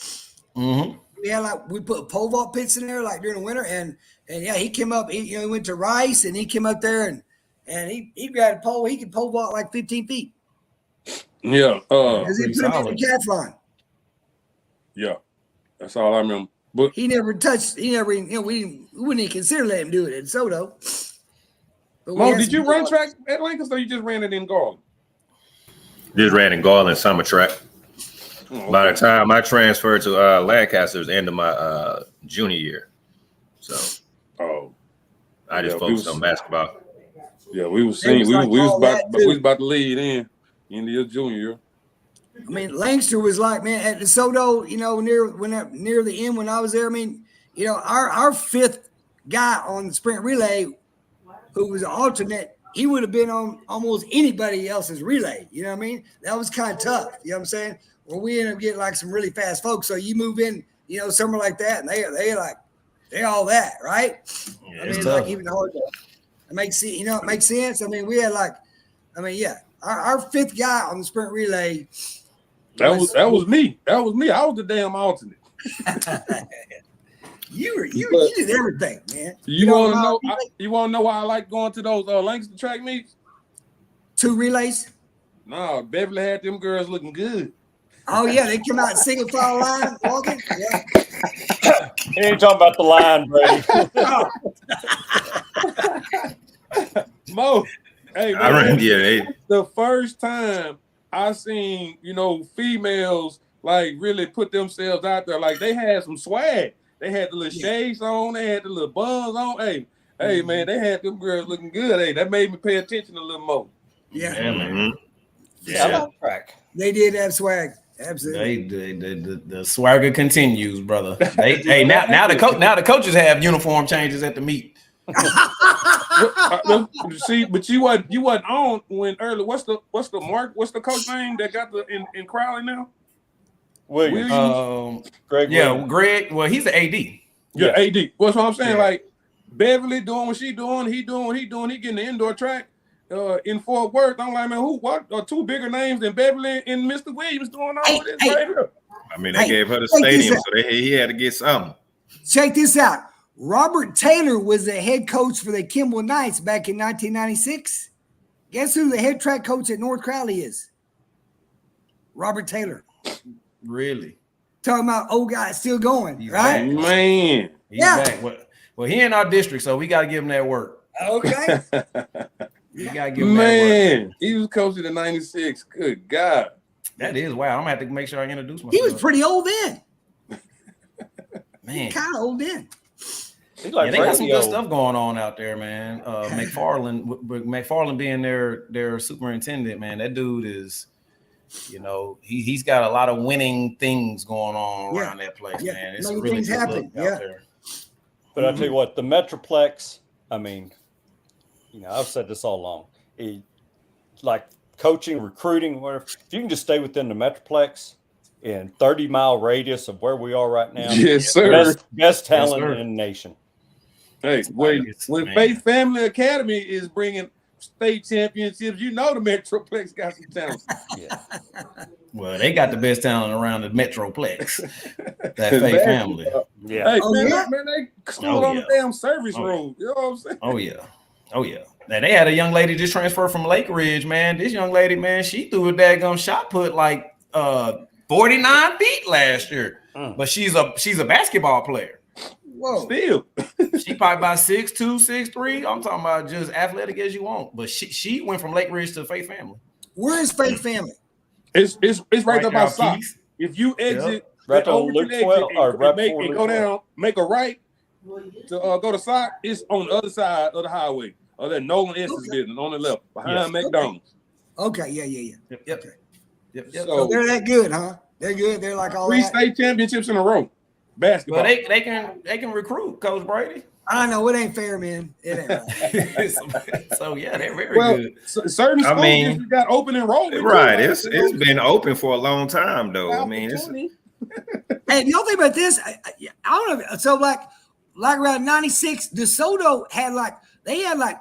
Mm-hmm. We had we put pole vault pits in there like during the winter, and yeah, he came up. He went to Rice, and he came up there and he grabbed a pole. He could pole vault like 15 feet. Yeah, because he put him in the decathlon. Yeah, that's all I remember. But he never touched. He never. We wouldn't even consider letting him do it at DeSoto. Mo, did you run track at Lincoln, or you just ran it in Garland? Just ran in Garland summer track. Oh, okay. By the time I transferred to Lancaster, it was the end of my junior year. So, I just focused on basketball. Yeah, we was seeing we was about to lead in your junior year. I mean, Lancaster was like, man, at DeSoto, near the end when I was there. I mean, our fifth guy on the sprint relay, who was an alternate, he would have been on almost anybody else's relay. You know what I mean? That was kind of tough. You know what I'm saying? Well, we ended up getting like some really fast folks. So you move in, somewhere like that, and they all that, right? Yeah, I mean, it's like even hard to it makes sense. I mean, we had our fifth guy on the sprint relay. That was me. That was me. I was the damn alternate. You did everything, man. You want to know? You want to know why I like going to those Lancaster track meets? 2 relays. No, Beverly had them girls looking good. Oh yeah, they come out single file line walking. Yeah. You ain't talking about the line, Brady. Mo, hey, man, I ran the first time I seen females like really put themselves out there, like they had some swag. They had the little shades on, they had the little buns on. Hey, man, they had them girls looking good. Hey, that made me pay attention a little more. Yeah, man. Yeah, I love track. They did have swag. Absolutely. The swagger continues, brother. Now the coaches have uniform changes at the meet. See, but you wasn't on when early. What's the coach name that got in Crowley now? Williams. Greg. Yeah, Greg. Well, he's the AD. Yeah, AD. What's what I'm saying? Yeah. Like Beverly doing what she doing, he doing what he doing. He getting the indoor track in Fort Worth. I'm like, man, what are 2 bigger names than Beverly and Mr. Williams doing all this right here? I mean, they gave her the stadium, so he had to get something. Check this out. Robert Taylor was the head coach for the Kimball Knights back in 1996. Guess who the head track coach at North Crowley is? Robert Taylor. Really? Talking about old guy still going, He's right? Back. Man. He's back. Well, he in our district, so we got to give him that work. Okay. We got to give him that work. He was coaching in 96. Good God. That is wow. I'm going to have to make sure I introduce myself. He was pretty old then. Man. Kind of old then. They got some good stuff going on out there, man. McFarland being their superintendent, man. That dude is, he's got a lot of winning things going on around that place, man. It's really things happen. out there. But I'll tell you what, the Metroplex, I mean, I've said this all along. Like coaching, recruiting, whatever, if you can just stay within the Metroplex in 30-mile radius of where we are right now. Yes, sir. Best talent in the nation. Hey, when Faith Family Academy is bringing state championships, the Metroplex got some talent. Yeah. Well, they got the best talent around the Metroplex. That Faith Family. Yeah. Hey, man, they school on the damn service room. You know what I'm saying? Oh, yeah. Now, they had a young lady just transferred from Lake Ridge, man. This young lady, man, she threw a daggone shot put like 49 feet last year. But she's a basketball player. Whoa. Still. She probably about 6'2", 6'3". I'm talking about just athletic as you want. But she went from Lake Ridge to Faith Family. Where is Faith Family? It's right up outside. if you exit Right the on Overton Loop exit 12 or and, right make, before and Loop go 12. down, make a right to go to side, it's on the other side of the highway. Or that Nolan Estes business on the left behind Yes. McDonald's. Okay, yeah. Yep. Okay. Yep. So So they're that good, huh? They're good. They're like all 3 that. state championships in a row. Basketball. But they can recruit, Coach Brady. I know it ain't fair, man. It ain't right. So yeah, they're very well, good. certain I schools mean, districts got open enrollment. Right. Too, It's been open for a long time though. I mean, it's Hey, y'all think about this? I don't know. So like around 96, DeSoto had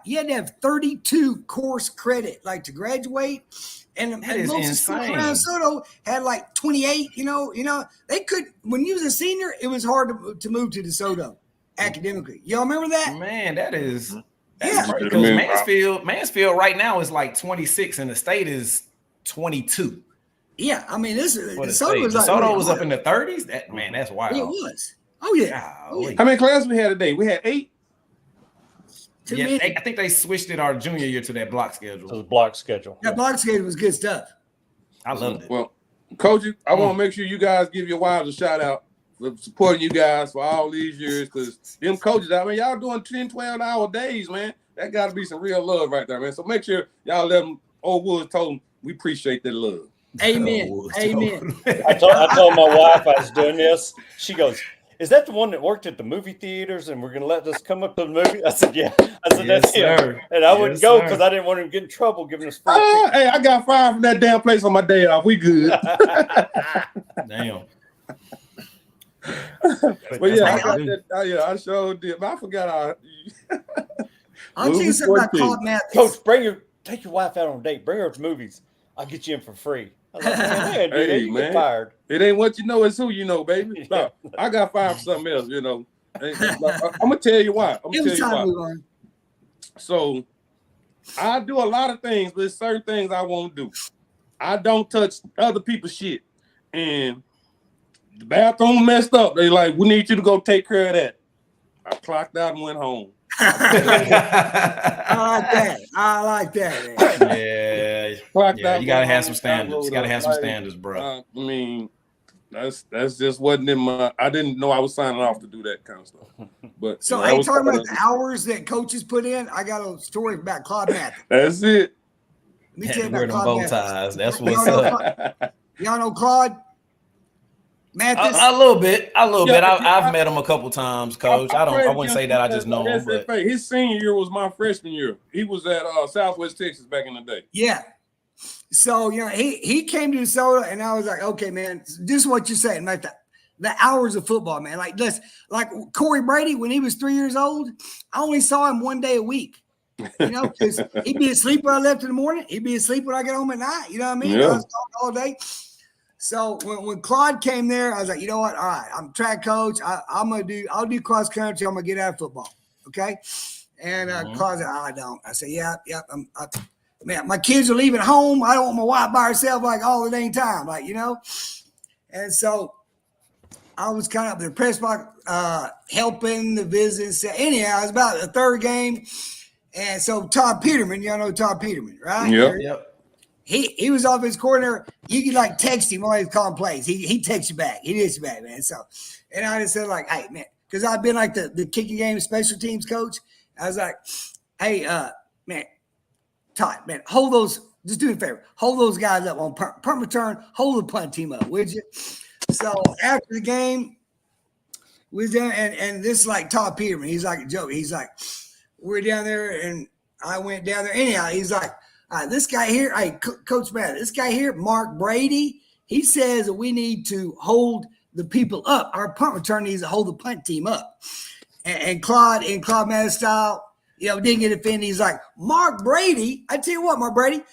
you had to have 32 course credit like to graduate. And That is most schools insane. around DeSoto had like 28. You know, they could when you was a senior, it was hard to move to DeSoto academically. Y'all remember that? Man, that's Yeah. crazy. Because Mansfield right now is like 26 and the state is 22. Yeah, I mean this For the DeSoto state. was like DeSoto really was hard. up in the 30s. That's wild. It was. Oh yeah. Golly. How many classes we had today? We had 8. Too Yeah, many. I think they switched it our junior year to that block It schedule. was a block schedule. That block schedule was good stuff. I loved it. Well, coaches, I want to make sure you guys give your wives a shout out for supporting you guys for all these years because them coaches, I mean, y'all doing 10, 12-hour days, man. That got to be some real love right there, man. So make sure y'all let them, old Woods told them, we appreciate that love. Amen. Amen. I told my wife I was doing this. She goes, "Is that the one that worked at the movie theaters and we're going to let us come up to the movie?" I said, "Yeah." I said, Yes, "That's him." sir. And I wouldn't go Yes, because sir. I didn't want him to get in trouble giving us free. Hey, I got fired from that damn place on my day off. We good. Damn. But yeah, I That's how got you do. that. I sure did. But I forgot. I'll tell you Movie something about 14. Claude Mathis. Coach, take your wife out on a date. Bring her to movies. I'll get you in for free. I was like, man, dude, Hey, you man. get fired. It ain't what you know, it's who you know, baby. No, I got fired for something else, you know. I'm gonna tell you why. It was time to move on. So I do a lot of things, but there's certain things I won't do. I don't touch other people's shit. And the bathroom messed up. They like, we need you to go take care of that. I clocked out and went home. I like that. Man. Yeah. Clocked out, You gotta went have home, some standards. You gotta have some standards, bro. I mean, that's just wasn't in my. I didn't know I was signing off to do that kind of stuff. But So, that hey, was talking part about of the hours that coaches put in, I got a story about Claude Mathis. That's it. Let me Had tell to you wear about them Claude bow Mathis. ties. That's Y'all what's know up. Y'all know Claude Mathis? A little bit. Yeah, I've met him a couple times, Coach. I wouldn't say that I just know him, but his senior year was my freshman year. He was at Southwest Texas back in the day. Yeah. So, he came to DeSoto, and I was like, okay, man, this is what you're saying, like the hours of football, man. Like Corey Brady, when he was 3 years old, I only saw him one day a week. Because he'd be asleep when I left in the morning. He'd be asleep when I got home at night. You know what I mean? Yeah. I was talking all day. So when Claude came there, I was like, you know what? All right, I'm track coach. I'll do cross country. I'm gonna get out of football. Okay. And Claude said, I don't. I said, yeah. Man, my kids are leaving home. I don't want my wife by herself like all the dang time, And so I was kind of up in the press box, helping the visits. Anyhow, it was about the third game. And so Todd Peterman, y'all know Todd Peterman, right? Yep. He was off his corner. You could text him while he's calling plays. He texts you back. He hits you back, man. So, and I just said hey, man, because I've been the kicking game special teams coach. I was like, hey, man, Todd, man, hold those. Just do me a favor. Hold those guys up on punt return. Hold the punt team up, would you? So after the game, we was down, and this is Todd Peterman. He's like a joke. He's like, we're down there, and I went down there. Anyhow, he's like, this guy here, Coach Matt, this guy here, Mark Brady, he says that we need to hold the people up. Our punt return needs to hold the punt team up. And Claude, in Claude Mathis style, didn't get offended. He's like, Mark Brady, I tell you what, Mark Brady,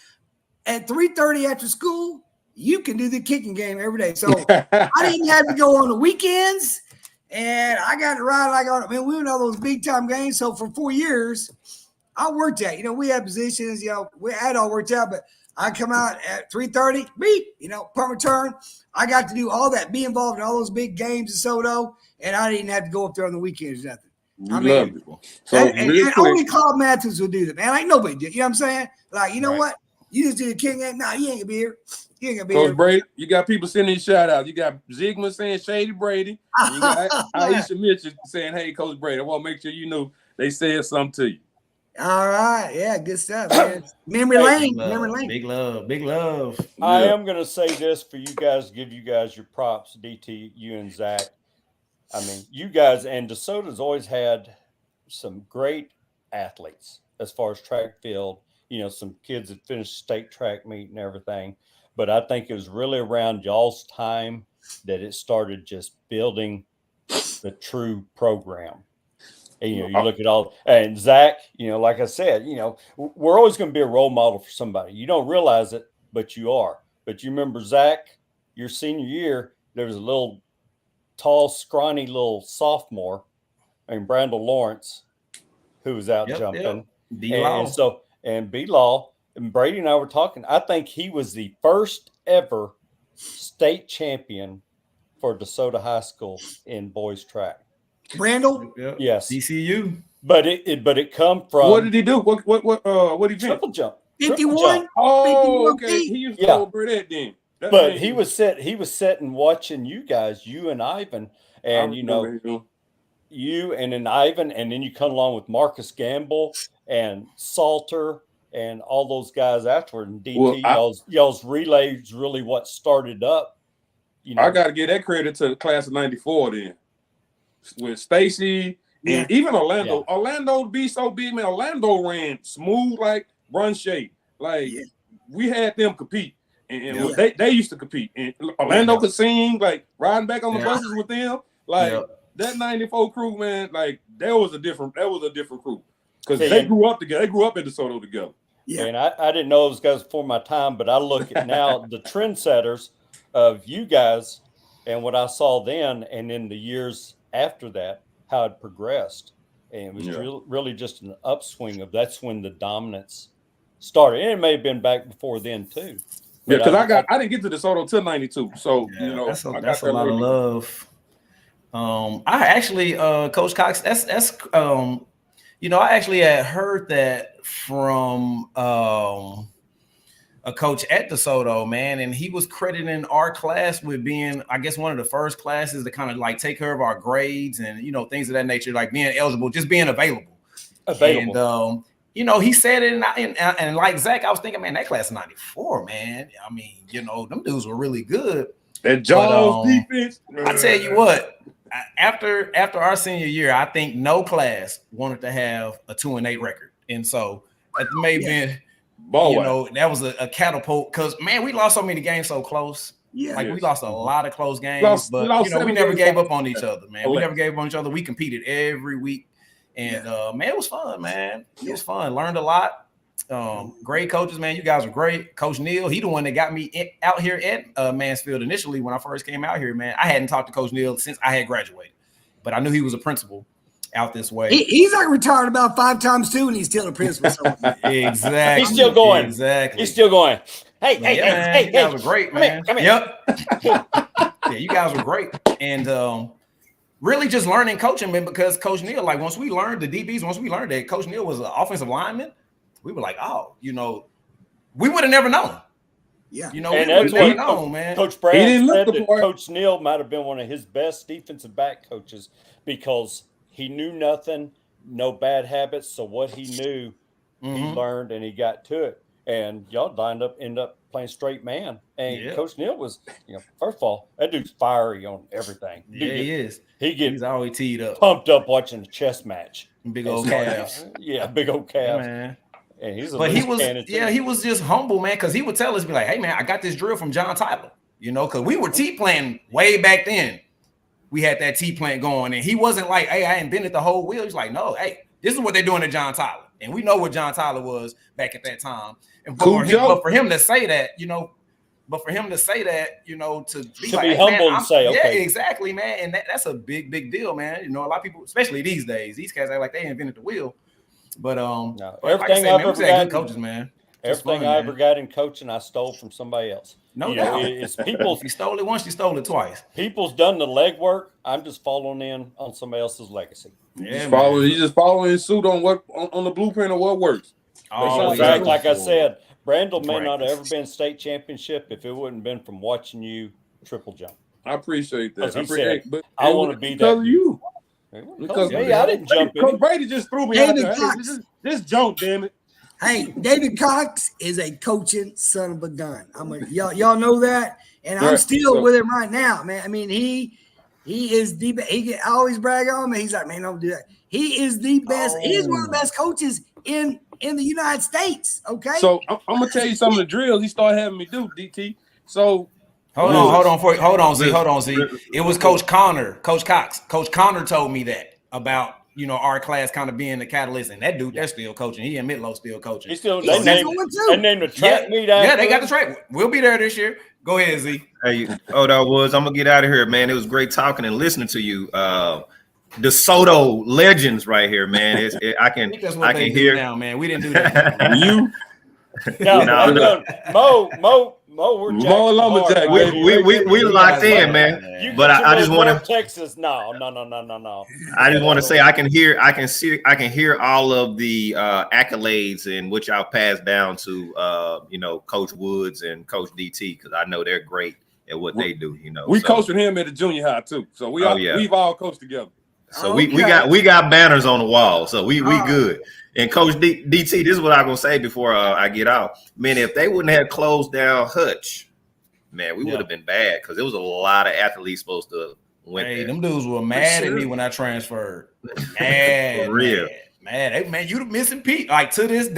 at 3:30 after school, you can do the kicking game every day. So I didn't have to go on the weekends, and I got to ride we went on those big time games. So for 4 years, I worked out. We had positions, we had all worked out, but I come out at 3:30, beep, punt return. I got to do all that, be involved in all those big games in Soto, and I didn't have to go up there on the weekends or nothing. Loved it. So and only Claude Mathis would do that, man. Nobody did. You know what I'm saying? What? You just did a king. Nah, you ain't gonna be here. You ain't gonna be here. Coach Brady, you got people sending shout outs. You got Zigma saying Shady Brady. And you got Aisha Mitchell saying, hey, Coach Brady, I want to make sure you know they said something to you. All right. Yeah, good stuff, man. Memory lane. Big love, Memory lane. big love, big love. I Yeah. am going to say this for you guys, give you guys your props, DT, you and Zach. I mean, you guys, and DeSoto's always had some great athletes as far as track field. You know, some kids that finished state track meet and everything. But I think it was really around y'all's time that it started just building the true program. And, you know, you look at all, and Zach, you know, like I said, you know, we're always going to be a role model for somebody. You don't realize it, but you are. But you remember, Zach, your senior year, there was a little tall, scrawny little sophomore named Brandel Lawrence who was out jumping. And B-Law, and Brady and I were talking. I think he was the first ever state champion for DeSoto High School in boys track. Brandel? Yes. DCU. But it come from, What did he do? What did he do? triple jump. 51? Oh, 51 okay. feet. He used to over that then. But he was sitting watching you guys, you and Ivan, and you know, you and then Ivan, and then you come along with Marcus Gamble and Salter and all those guys afterward. And DT, y'all's relays really what started up. You know, I got to give that credit to the class of '94 then, with Stacy and even Orlando. Yeah. Orlando be so big, man. Orlando ran smooth like run shape. Like we had them compete. And they used to compete. And Orlando could sing, like riding back on the buses with them. Like that '94 crew, man, like that was a different crew. Because they grew up together. They grew up in DeSoto together. Yeah. And I didn't know those guys before my time, but I look at now the trendsetters of you guys and what I saw then and in the years after that, how it progressed. And it was really just an upswing of that's when the dominance started. And it may have been back before then too. But because I didn't get to DeSoto till '92. So you know that's a lot of love. I actually Coach Cox, that's you know, I actually had heard that from a coach at DeSoto, man, and he was crediting our class with being, I guess, one of the first classes to kind of like take care of our grades and, you know, things of that nature, like being eligible, just being available. And you know, he said it, and like Zach, I was thinking, man, that class of '94, man. I mean, you know, them dudes were really good. That Jaws defense. I tell you what, after our senior year, I think no class wanted to have a 2-8 record, and so it may have been, you know, that was a catapult because man, we lost so many games so close. Yeah, like we lost a lot of close games, but you know, we never gave up on each other, man. We never gave up on each other. We competed every week. And man, it was fun, man. It was fun. Learned a lot. Great coaches, man. You guys were great. Coach Neal, he the one that got me out here at Mansfield initially when I first came out here, man. I hadn't talked to Coach Neal since I had graduated, but I knew he was a principal out this way. He's like retired about 5 times too, and he's still a principal. So. Exactly. He's still going. Exactly. He's still going. Hey, you guys were great, man. Come here. Yep. Yeah, you guys were great. And really just learning coaching, man, because Coach Neal, like once we learned the DBs, once we learned that Coach Neal was an offensive lineman, we were like, oh, you know, we would have never known. Yeah. You know, and we would have never known, man. Coach Brad said that Coach Neal might have been one of his best defensive back coaches because he knew nothing, no bad habits. So what he knew, he learned and he got to it. And y'all end up playing straight man. And Coach Neal was, you know, first of all, that dude's fiery on everything. He is. He's always teed up, pumped up watching the chess match. Big old calves. Big old calves. Man. And he was just humble, man, because he would tell us, be like, hey, man, I got this drill from John Tyler, you know, because we were T-planting way back then. We had that T-plant going, and he wasn't like, hey, I invented the whole wheel. He's like, no, hey, this is what they're doing to John Tyler. And we know what John Tyler was back at that time. And but for him to say that, you know, to be like, humble and say, okay. Yeah, exactly, man. And that's a big, big deal, man. You know, a lot of people, especially these days, these guys act like they invented the wheel. But everything I've ever got, good coaches, man. Everything I ever got in coaching, I stole from somebody else. No doubt. It's people. If you stole it once, you stole it twice. People's done the legwork. I'm just following in on somebody else's legacy. You just following suit on what on the blueprint of what works. Like I said, Brandel may not have ever been state championship if it wouldn't been from watching you triple jump. I appreciate that. He said, but I want to be because that of you. Because me, I didn't jump in. Coach Brady just threw me out there. Hey, just jump, damn it. Hey, David Cox is a coaching son of a gun. Y'all know that, and I'm still with him right now, man. I mean, he is the I always brag on me. He's like, man, don't do that. He is the best. He is one of the best coaches in the United States. Okay. So I'm gonna tell you some of the drills he started having me do, DT. So hold on, Z. It was Coach Cox. Coach Connor told me that about our class kind of being the catalyst, and that dude, they're still coaching. He and Mitlow still coaching. He's still they named the track meet. Yeah, they got the track. We'll be there this year. Go ahead, Z. Hey, Woods, I'm gonna get out of here, man. It was great talking and listening to you. DeSoto legends right here, man. I can hear now, man. We didn't do that. You Mo, we're lumberjack. We locked in, man. But I just want to Texas. No. I just want to say I can hear all of the accolades and which I'll pass down to Coach Woods and Coach DT, because I know they're great at what they do. We coached him at the junior high too, so we've all coached together. So we got banners on the wall, so we good. And Coach DT, this is what I'm gonna say before I get out. Man, if they wouldn't have closed down Hutch, man, we would have been bad, because there was a lot of athletes supposed to win. Hey, them dudes were mad at me when I transferred. Mad, for real. Man, you the missing Pete. Like to this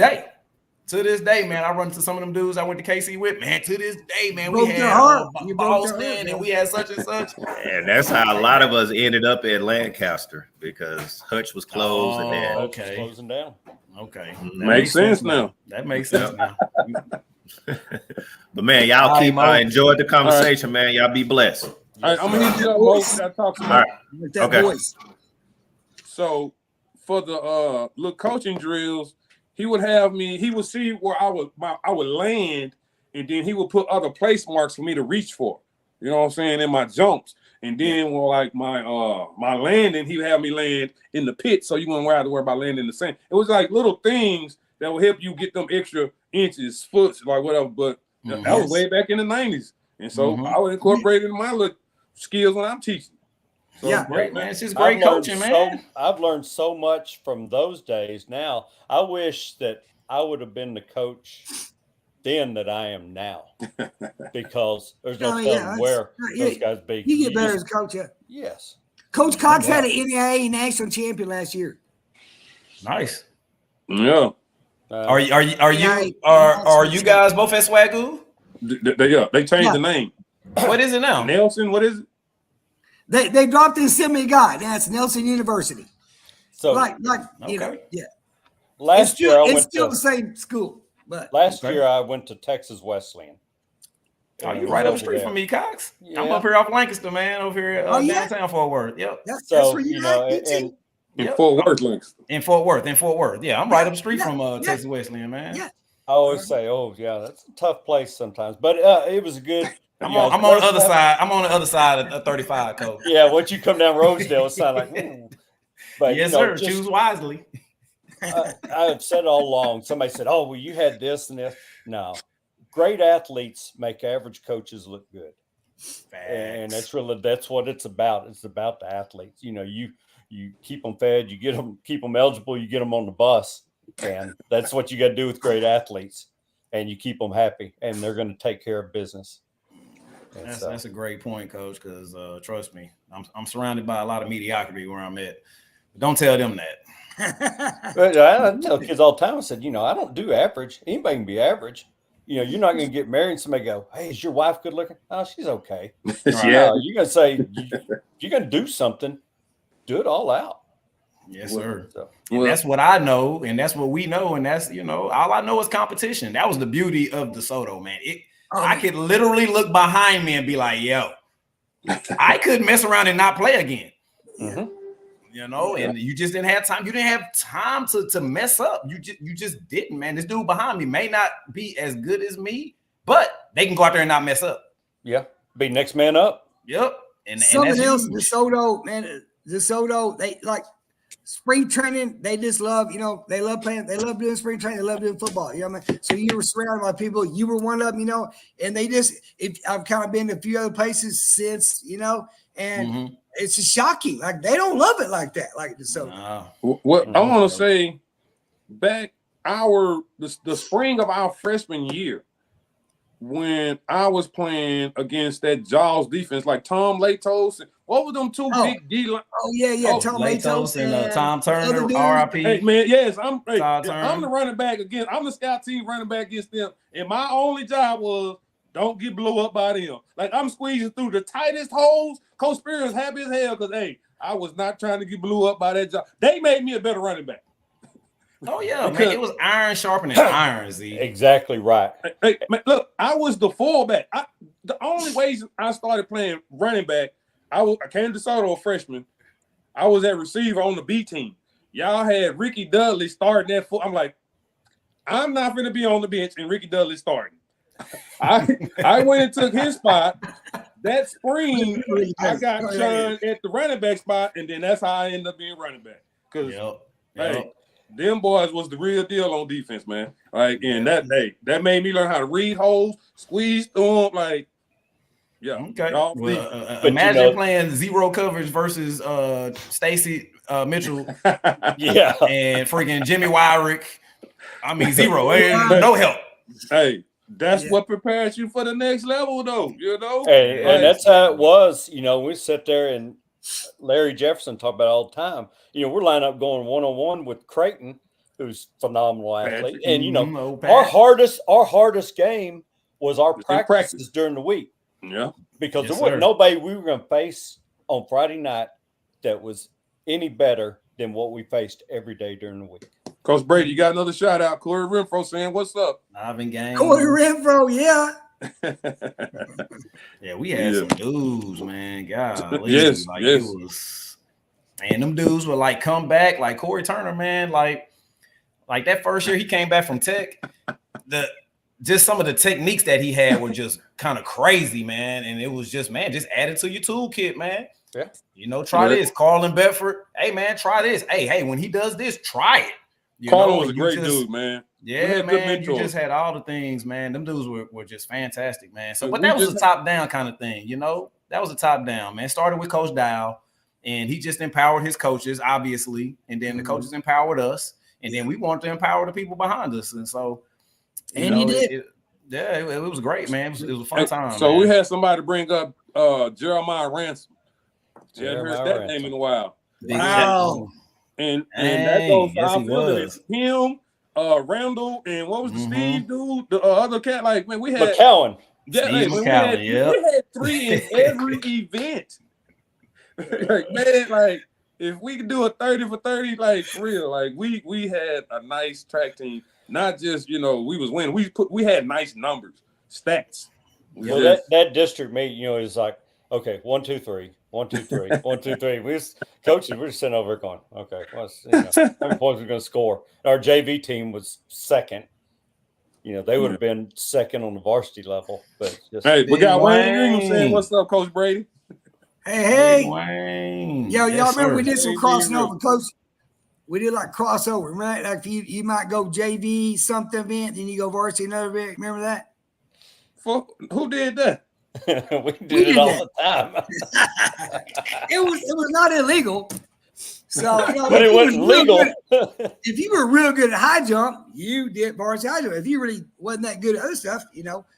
day, man, I run into some of them dudes I went to KC with. Man, to this day, man, we had Boston and we had such and such. And that's how a lot of us ended up at Lancaster, because Hutch was closed and then closing down. Okay, makes sense now. That makes sense now. But man, y'all keep enjoyed the conversation, man. Y'all be blessed. All right, I'm gonna hit you up, both. I talk to you. Okay. Voice. So for the little coaching drills, he would have me. He would see where I would land, and then he would put other place marks for me to reach for. You know what I'm saying? In my jumps, and then like my landing, he would have me land in the pit, so you wouldn't have to worry about landing in the sand. It was like little things that would help you get them extra inches, foot, like whatever. But that was way back in the 90s, and so I would incorporate it in my little skills when I'm teaching. So, great, man. It's just great coaching, man. I've learned so much from those days. Now, I wish that I would have been the coach then that I am now, because there's no telling where those guys be. You get better as a coach. Yes. Coach Cox had an NAIA national champion last year. Nice. Yeah. Are you guys both at Swagoo? They changed the name. What is it now? Nelson. What is it? They dropped in semi guy. That's Nelson University. So Last year it's still the same school, but last year I went to Texas Wesleyan. Oh, you right up the street from me, Cox. Yeah. I'm up here off Lancaster, man. Over here downtown Fort Worth. Yep. That's where you at. In Fort Worth, Lancaster. In Fort Worth. Yeah, I'm right up the street from Texas Wesleyan, man. Yeah. I always say, that's a tough place sometimes, but it was a good. I'm on the other side. I'm on the other side of 35, Coach. Yeah, once you come down Rosedale, it's not like. But yes, sir. Choose wisely. I've said all along. Somebody said, "Oh, well, you had this and this." No, great athletes make average coaches look good, and that's what it's about. It's about the athletes. You keep them fed, keep them eligible, you get them on the bus, and that's what you got to do with great athletes. And you keep them happy, and they're going to take care of business. That's a great point, Coach, because trust me, I'm surrounded by a lot of mediocrity where I'm at. But don't tell them that. But I tell kids all the time, I said, I don't do average. Anybody can be average. You're not going to get married and somebody go, "Hey, is your wife good looking?" "Oh, she's okay." Yeah. You're going to say, if you're going to do something, do it all out. Yes, sir. And that's what I know, and that's what we know, and that's all I know is competition. That was the beauty of DeSoto, man. I could literally look behind me and be like, "Yo, I could mess around and not play again." Mm-hmm. And you just didn't have time. You didn't have time to mess up. You just didn't, man. This dude behind me may not be as good as me, but they can go out there and not mess up. Yeah, be next man up. Yep. And something else, DeSoto, man. DeSoto, they like spring training, they just love, they love playing, they love doing spring training, they love doing football. You know what I mean? So you were surrounded by people, you were one of them, and they just, I've kind of been to a few other places since, and it's just shocking. Like they don't love it like that. Like DeSoto. What I want to say, back the spring of our freshman year, when I was playing against that Jaws defense, like Tom Latos, what were them two big D line? Oh yeah, Tom Latos and Tom Turner, RIP. Hey man, yes, I'm Turner. I'm the running back against. I'm the scout team running back against them, and my only job was don't get blew up by them. Like I'm squeezing through the tightest holes. Coach Spears is happy as hell because I was not trying to get blew up by that job. They made me a better running back. Oh yeah, because, man, it was iron sharpening iron. Z. Exactly right. Hey, man, look, I was the fullback. The only ways I started playing running back, I came to DeSoto a freshman. I was at receiver on the B team. Y'all had Ricky Dudley starting that I'm like, I'm not going to be on the bench and Ricky Dudley starting. I went and took his spot. That spring, I got Sean at the running back spot, and then that's how I ended up being running back. Because them boys was the real deal on defense, man. Like, and that made me learn how to read holes, squeeze through them. Like, yeah. Okay. Well, imagine playing zero coverage versus Stacy Mitchell, and freaking Jimmy Wyrick. I mean, zero, no help. Hey, that's what prepares you for the next level, though. Hey, and that's how it was. We sit there and Larry Jefferson talked about it all the time. We're lining up going 1-on-1 with Creighton, who's a phenomenal athlete. And our hardest game was our practices during the week. Yeah. Because there wasn't nobody we were going to face on Friday night that was any better than what we faced every day during the week. Coach Brady, you got another shout out. Corey Renfro saying, "What's up?" Live in game. Corey Renfro, yeah. Yeah, we had some dudes, man. God, yes. It was, and them dudes would like come back, like Corey Turner, man. Like that first year he came back from Tech, just some of the techniques that he had were just kind of crazy, man. And it was just add it to your toolkit, man. Yeah. Try this. Carlin Bedford, hey man, try this. Hey, when he does this, try it. Carlin was a great dude, man. Yeah, man. You just had all the things, man. Them dudes were just fantastic, man. So, but that was a top-down kind of thing, That was a top-down, man. Started with Coach Dow, and he just empowered his coaches, obviously, and then the coaches empowered us, and then we wanted to empower the people behind us, and so. He did. It was great, man. It was a fun time. So we had somebody bring up Jeremiah Ransom. You hadn't heard that name in a while. Wow. And that goes to our feelings. Him, Randall, and what was the Steve dude? The other cat, like, man, we had McCowan. We had 3 in every event. Like, man, like if we could do a 30 for 30, like for real, like we had a nice track team. Not just we was winning. We had nice numbers, stats. Well, that district meet, is like, okay, 1, 2, 3, 1, 2, 3, 1, 2, 3. We're just sitting over there going, okay, how many points we're going to score? Our JV team was second. They would have been second on the varsity level, but we got Wayne Ingram saying, "What's up, Coach Brady?" Hey, Wayne. Yo, y'all remember we did some crossing over, Coach? We did like crossover, right? Like you might go JV something event, then you go varsity another event. Remember that? Who did that? we did it all the time. It was not illegal. So, but it wasn't legal. If you were real good at high jump, you did varsity high jump. If you really wasn't that good at other stuff,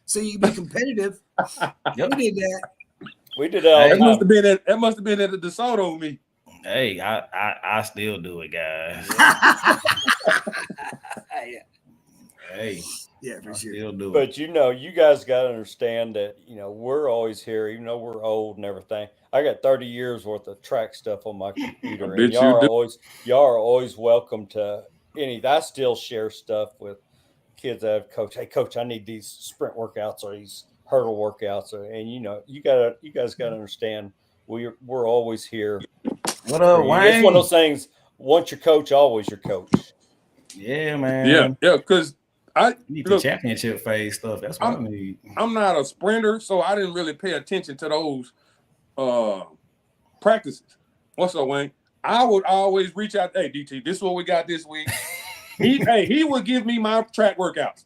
so you could be competitive. We did that. We did that all the time. That must have been at the DeSoto meet. Hey, I still do it, guys. Hey, yeah, for sure. Still do it. But you guys got to understand that we're always here, even though we're old and everything. I got 30 years worth of track stuff on my computer, and y'all are always welcome to any. I still share stuff with kids that have coached. Hey, coach, I need these sprint workouts or these hurdle workouts, and you guys got to understand we're always here. What up, Wayne? It's one of those things. Once your coach, always your coach. Yeah, man. Yeah. Because I need the championship phase stuff. That's what I need. I'm not a sprinter, so I didn't really pay attention to those practices. What's up, Wayne? I would always reach out. Hey, DT, this is what we got this week. He would give me my track workouts.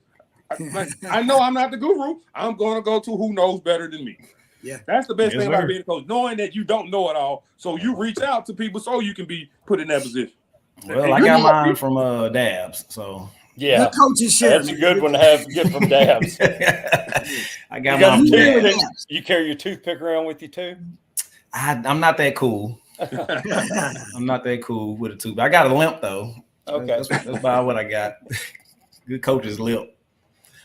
I know I'm not the guru. I'm going to go to who knows better than me. Yeah, that's the best Yes, thing sir. about being a coach, knowing that you don't know it all. So you reach out to people so you can be put in that position. Well, I got mine from Dabs, so Yeah, good coaches share. that's a good one to get from Dabs. I got You got mine. a From toothpick? Dabs. You carry your toothpick around with you too? I'm not that cool. I'm not that cool with a tooth. I got a limp though. Okay, That's about what I got. Good coach's lip.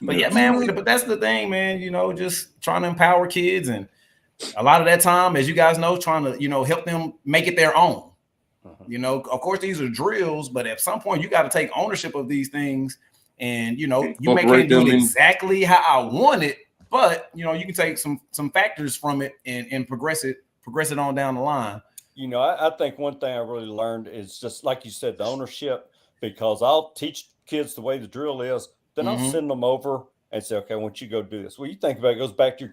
But yeah, man. But that's the thing, man. You know, just trying to empower kids, and a lot of that time, as you guys know, trying to help them make it their own. You know, of course, these are drills, but at some point, you got to take ownership of these things, and you may can't do it exactly how I want it, but you can take some factors from it and progress it on down the line. I think one thing I really learned is just like you said, the ownership, because I'll teach kids the way the drill is, then I'll send them over and say, okay, I want you to go do this. Well, you think about it, goes back to your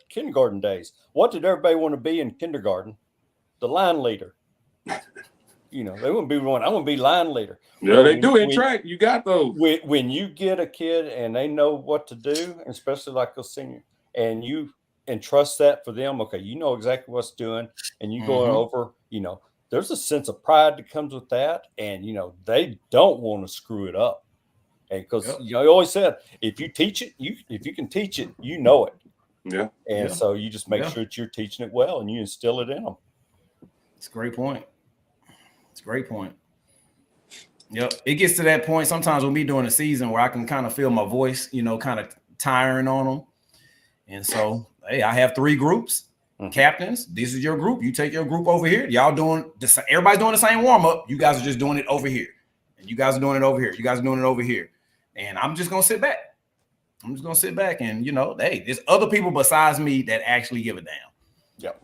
kindergarten days. What did everybody want to be in kindergarten? The line leader. They wouldn't be one. I want to be line leader. Yeah, they do in track. You got those. When you get a kid and they know what to do, especially like a senior, and you entrust that for them, okay, you know exactly what's doing, and you going over, there's a sense of pride that comes with that, and they don't want to screw it up, and because you always said if you teach it, if you can teach it, you know it, and so you just make sure that you're teaching it well and you instill it in them. It's a great point. Yep, it gets to that point sometimes with me during the season where I can kind of feel my voice, kind of tiring on them, and so hey, I have 3 groups. Captains, this is your group. You take your group over here. Y'all doing everybody's doing the same warm up. You guys are just doing it over here, and you guys are doing it over here. You guys are doing it over here, and I'm just gonna sit back. And hey, there's other people besides me that actually give a damn. Yep.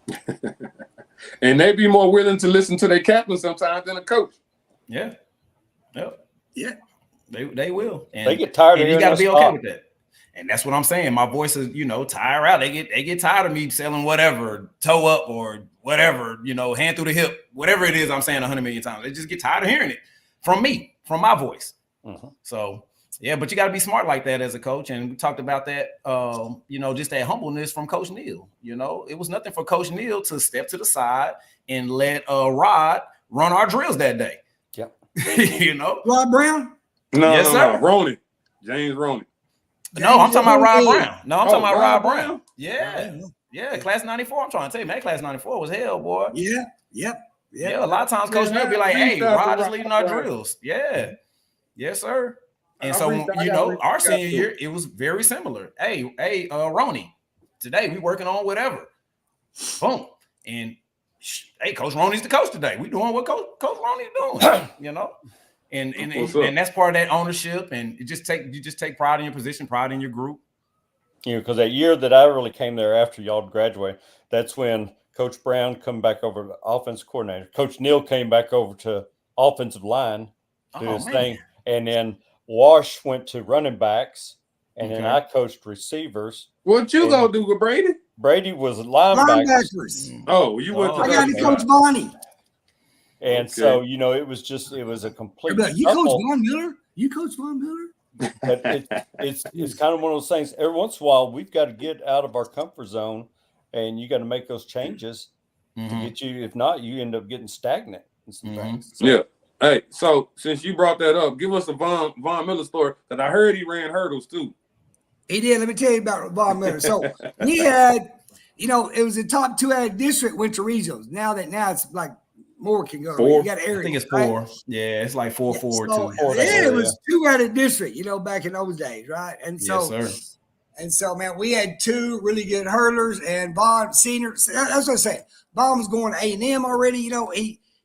And they be more willing to listen to their captain sometimes than a coach. Yeah. Yep. Yeah. They will. And they get tired of you got to be okay with that. And that's what I'm saying. My voice is, tire out. They get tired of me selling whatever, toe up or whatever, hand through the hip, whatever it is I'm saying 100 million times. They just get tired of hearing it from me, from my voice. So, yeah, but you got to be smart like that as a coach. And we talked about that, just that humbleness from Coach Neal. It was nothing for Coach Neal to step to the side and let Rod run our drills that day. Yep. Rod Brown? No, Roney. James Roney. No, I'm talking about Rod Brown. No, I'm talking about Rod Brown. Brown. Yeah, class 94. I'm trying to tell you, man, class 94 was hell, boy. Yeah. Yeah, a lot of times Coach Neal be like, hey, Rod is leading our drills. Yeah. Yes, sir. And so, our senior year, it was very similar. Hey, Roney, today we working on whatever. Boom. And hey, Coach Roney's the coach today. We doing what Coach Roney's doing, And that's part of that ownership. And you just take pride in your position, pride in your group. Because that year that I really came there after y'all graduated, that's when Coach Brown come back over to offense coordinator. Coach Neal came back over to offensive line, do his thing. And then Wash went to running backs, and then I coached receivers. What you gonna do with Brady? Brady was linebackers. Oh, you went to I got to Coach Bonnie. And so, it was a complete. You coach Von Miller? You coach Von Miller? But it's kind of one of those things. Every once in a while, we've got to get out of our comfort zone, and you got to make those changes to get you. If not, you end up getting stagnant and some things. So, yeah. Hey, so since you brought that up, give us a Von Miller story, because I heard he ran hurdles too. He did. Let me tell you about Von Miller. So we had, it was the top 2 out of district went to regionals. Now it's like more can go. 4. You got areas, I think it's 4. Right? Yeah, it's like 4, 4, 2. It was 2 out of district, back in those days, right? And so, yes, sir. And so, man, we had 2 really good hurlers, and Von senior. That's what I say. Von was going to A&M already.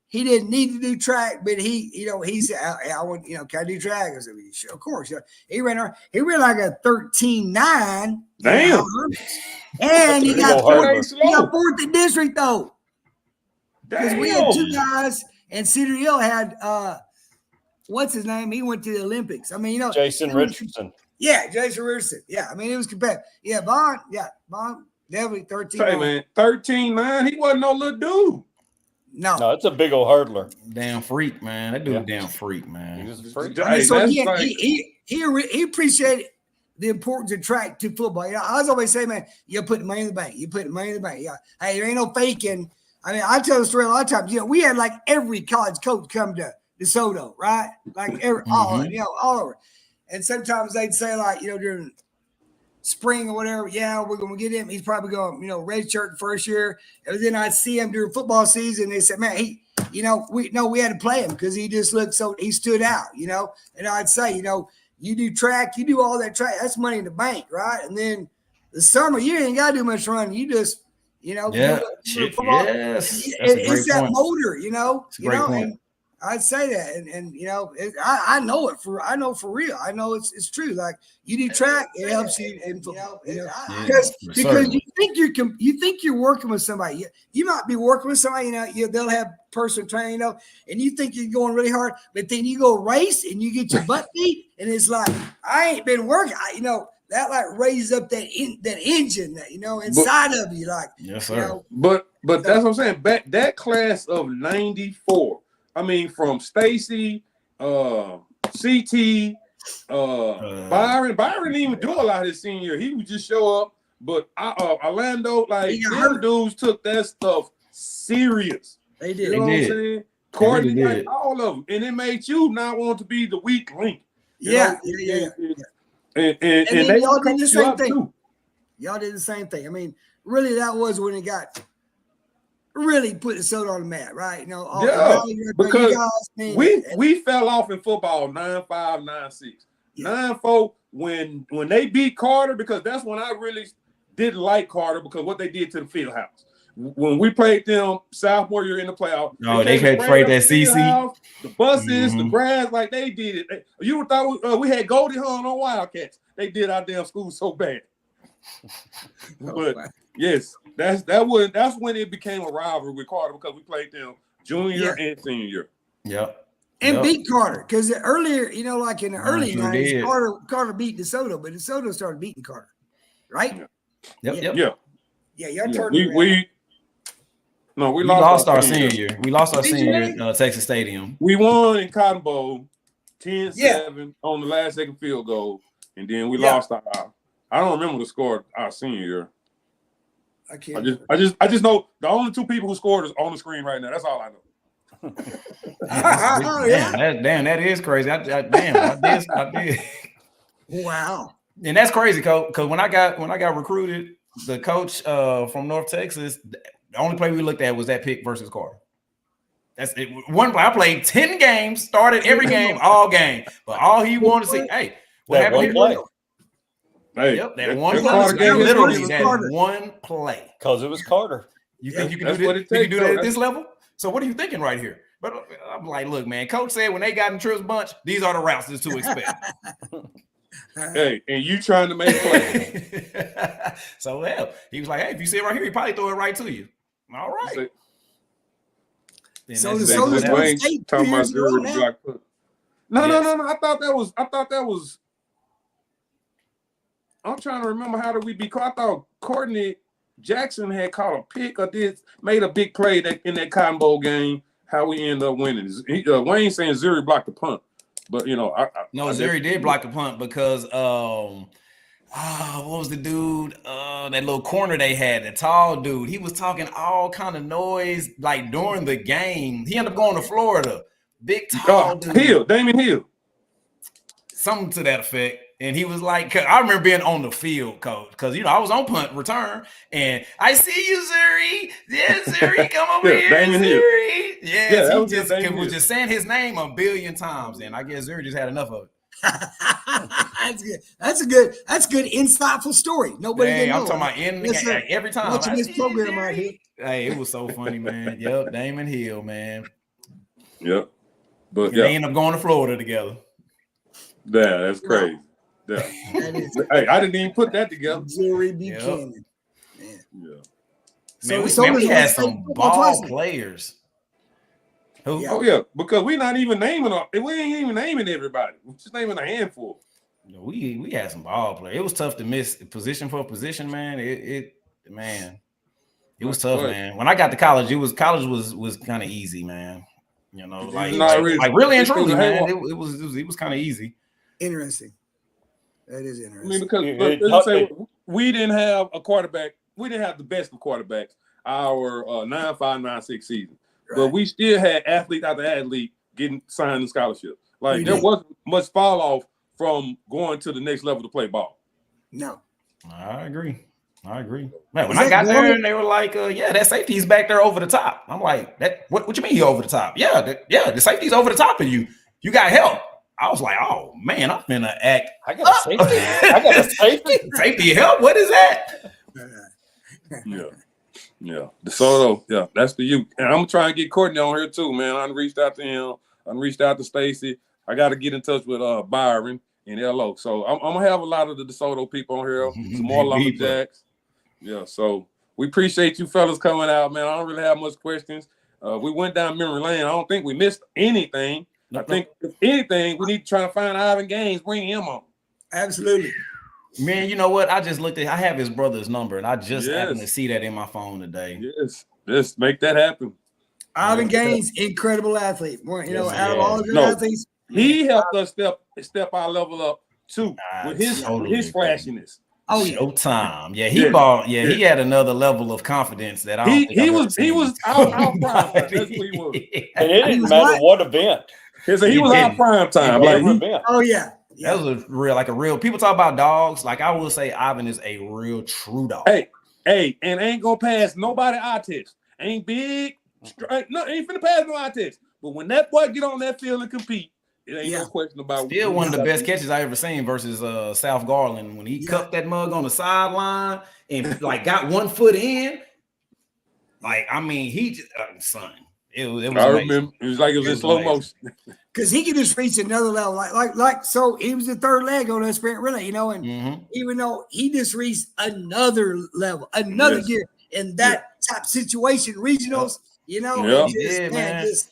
He didn't need to do track, but he said, I want, can I do track? I said, sure, of course. He ran like a 13.9. Damn. And he got 4th in district, though. Because we had 2 guys, and Cedar Hill had, what's his name? He went to the Olympics. I mean, Jason Richardson. Yeah, Jason Richardson. Yeah, I mean, it was competitive. Yeah, Von definitely 13. Hey, man, 13.9. He wasn't no little dude. No, it's a big old hurdler. Damn freak, man. That dude, Yeah. a damn freak, man. He was a freak. I mean, Hey, so that's he, like- he appreciated the importance of track to football. You know, I was always saying, man, you put the money in the bank. You put the money in the bank. Yeah. Hey, there ain't no faking. I mean, I tell the story a lot of times. You know, we had like every college coach come to DeSoto, right? Like all over. And sometimes they'd say, like, you know, during spring or whatever, yeah, we're going to get him. He's probably going, you know, red shirt first year. And then I'd see him during football season. They said, man, we had to play him because he just looked he stood out, you know. And I'd say, you know, you do track, you do all that track, that's money in the bank, right? And then the summer, you ain't got to do much running. You just, you know, football. Yes. It's that motor, you know. It's a great point. And I'd say that, and you know, I know for real. I know it's true. Like you do track, it helps you, and because you think you're working with somebody. You might be working with somebody. You know, they'll have personal training, you know, and you think you're going really hard, but then you go race and you get your butt beat, and it's like I ain't been working. You know, that like raises up that engine that, you know, inside of you, like yes, sir. You know, But that's what I'm saying. Back that class of '94. I mean, from Stacy, CT, Byron. Byron didn't even do a lot his senior year. He would just show up. But Orlando, like, them dudes took that stuff serious. They did. You know what I'm saying? Courtney, really like, all of them. And it made you not want to be the weak link. Yeah. And then they y'all did the same thing. Too. Y'all did the same thing. I mean, really, that was when it got really put the soda on the mat, right? You know, because we fell off in football 9-5, 9-6. 9-4 when they beat Carter, because that's when I really didn't like Carter because what they did to the field house. When we played them sophomore year in the playoff, they had sprayed that CC, the buses, the grass, like they did it. You would thought we had Goldie Hawn on Wildcats. They did our damn school so bad. But yes, that's when it became a rivalry with Carter because we played them junior and senior year. Yep. And beat Carter because earlier, you know, like in the early 90s, Carter beat DeSoto, but DeSoto started beating Carter, right? Yeah. Y'all turned around. We lost our senior year. We lost our senior year at Texas Stadium. We won in Cotton Bowl 10-7 on the last second field goal, and then we lost our. I don't remember the score our senior year. I can't. I just know the only two people who scored is on the screen right now. That's all I know. Damn, that is crazy. I did. Wow. And that's crazy, because when I got recruited, the coach from North Texas, the only play we looked at was that pick versus Carter. That's it. One play I played 10 games, started every game, all game, but all he wanted to see, hey, what happened here? Play. Hey, that one play, literally that one play. Because it was Carter. You think you can do that? You can do that at this level? So what are you thinking right here? But I'm like, look, man, coach said when they got in Tripp's bunch, these are the routes that's to expect. Hey, and you trying to make plays. So he was like, hey, if you see it right here, he probably throw it right to you. All right. So the Wayne State talking about now. No. I thought that was. I'm trying to remember how did we be caught. I thought Courtney Jackson had caught a pick or made a big play in that Cotton Bowl game. How we end up winning? Wayne saying Zuri blocked the punt, but you know, Zuri did block the punt because what was the dude? That little corner they had, the tall dude. He was talking all kind of noise like during the game. He ended up going to Florida. Big tall dude. Damon Hill. Something to that effect. And he was like, I remember being on the field, coach, because, you know, I was on punt return, and I see you, Zuri. Yeah, Zuri, come over here, Zuri. Yes, he was just saying his name a billion times, and I guess Zuri just had enough of it. That's good. That's good, insightful story. Nobody I'm talking about every time. Watching this program right here. Hey, it was so funny, man. Yep, Damon Hill, man. Yep. But they end up going to Florida together. Yeah, that's crazy. Yeah. Hey, I didn't even put that together. Zuri Buchanan. Yeah. We had some ball players. Who? Oh yeah, because we're not even naming we ain't even naming everybody. We're just naming a handful. We had some ball players. It was tough to miss position for position, man. It It was tough, man. When I got to college, college was kind of easy, man. You know, like really and truly, man. It was kind of easy. Interesting. That is interesting. I mean, because let's say we didn't have a quarterback. We didn't have the best of quarterbacks our 9-5, 9-6 season, but we still had athlete after athlete getting signed in scholarship. Like there wasn't much fall off from going to the next level to play ball. No, I agree. Man, when I got there and they were like, yeah, that safety's back there over the top. I'm like, that what you mean he over the top? Yeah, the safety's over the top of you. You got help. I was like, oh man, I'm finna act. I got a safety. I got a safety. Safety help. What is that? Yeah. DeSoto, yeah, that's the youth. And I'm gonna try and get Courtney on here too, man. I reached out to him. I reached out to Stacy. I got to get in touch with Byron and LO. So I'm gonna have a lot of the DeSoto people on here. Some more lumberjacks. Yeah. So we appreciate you fellas coming out, man. I don't really have much questions. We went down memory lane. I don't think we missed anything. I think if anything, we need to try to find Ivan Gaines, bring him on. Absolutely. Man, you know what? I just looked at. I have his brother's number, and I just happened to see that in my phone today. Yes, just make that happen. Ivan Gaines, incredible athlete. Out of all the good athletes, he helped us step our level up too with his flashiness. Oh yeah, Showtime. Yeah, he bought. Yeah, he had another level of confidence that I don't think he was our prime time. That's what he was, and it didn't matter what event. He was our prime time. Oh yeah. That was a real. People talk about dogs. Like I will say, Ivan is a real true dog. Hey, and ain't gonna pass nobody eye test. Ain't big, straight. No, ain't finna pass no eye test. But when that boy get on that field and compete, it ain't no question about. Still one of the best catches I ever seen versus South Garland when he cupped that mug on the sideline and like got 1 foot in. Like I mean, he just son. It was I remember it was like it was in slow motion. Because he could just reach another level, like so he was the third leg on that sprint relay, and even though he just reached another level, another gear in that type situation, regionals, just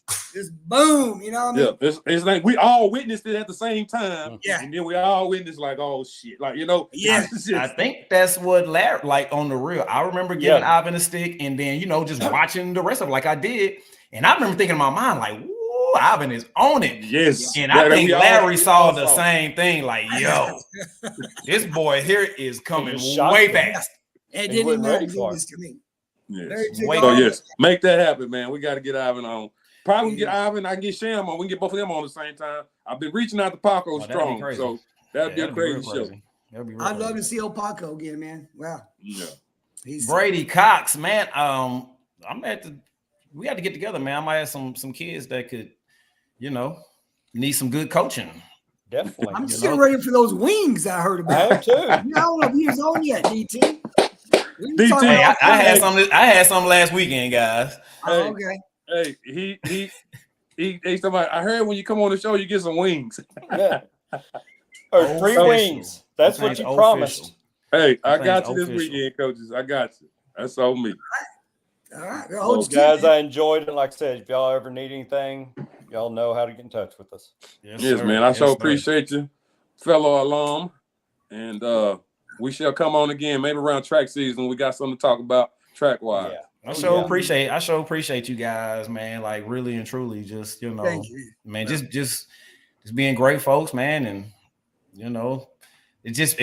boom, you know what I mean? Yeah, it's like we all witnessed it at the same time, and then we all witnessed like, oh shit, like I think that's what Larry like on the real. I remember giving Ivan a stick, and then just watching the rest of it like I did. And I remember thinking in my mind, like, woo, Ivan is on it. Yes. And I think Larry saw the same thing, like, yo, this boy here is coming way fast. And then he never did this to me. Yes. Make that happen, man. We got to get Ivan on. Probably get Ivan, I can get Sham on. We can get both of them on at the same time. I've been reaching out to Paco strong. So that'd be a crazy show. I'd love to see old Paco again, man. Wow. Yeah. Brady Cox, man. We got to get together, man. I might have some kids that could, need some good coaching. Definitely. I'm still ready for those wings I heard about. I am too. I don't know if he was on yet, DT. Hey, I had some last weekend, guys. Oh, okay. Hey, he somebody. I heard when you come on the show, you get some wings. Yeah. Or 3 wings. That's what you promised. Hey, I got you this weekend, coaches. I got you. That's on me. All right. Well, guys, I enjoyed it. Like I said, if y'all ever need anything, y'all know how to get in touch with us. Yes, man. I so appreciate you, fellow alum. And we shall come on again, maybe around track season. We got something to talk about track-wise. Yeah. I appreciate you guys, man. Like really and truly, just Thank you. Man, just being great folks, man, and just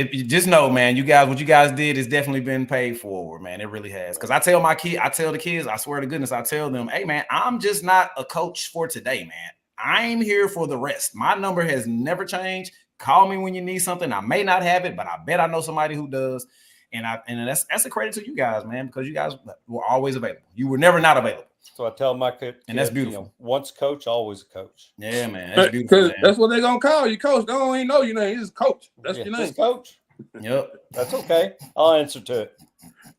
know, man, you guys, what you guys did has definitely been paid forward, man. It really has. Because I tell the kids, I swear to goodness, I tell them, hey, man, I'm just not a coach for today, man. I'm here for the rest. My number has never changed. Call me when you need something. I may not have it, but I bet I know somebody who does. And that's a credit to you guys, man, because you guys were always available. You were never not available. So I tell my kids, and that's beautiful. Once coach, always a coach. Yeah, man. That's beautiful. That's what they're gonna call you, coach. They don't even know your name. He's coach. That's your name, coach. Yep. That's okay. I'll answer to it.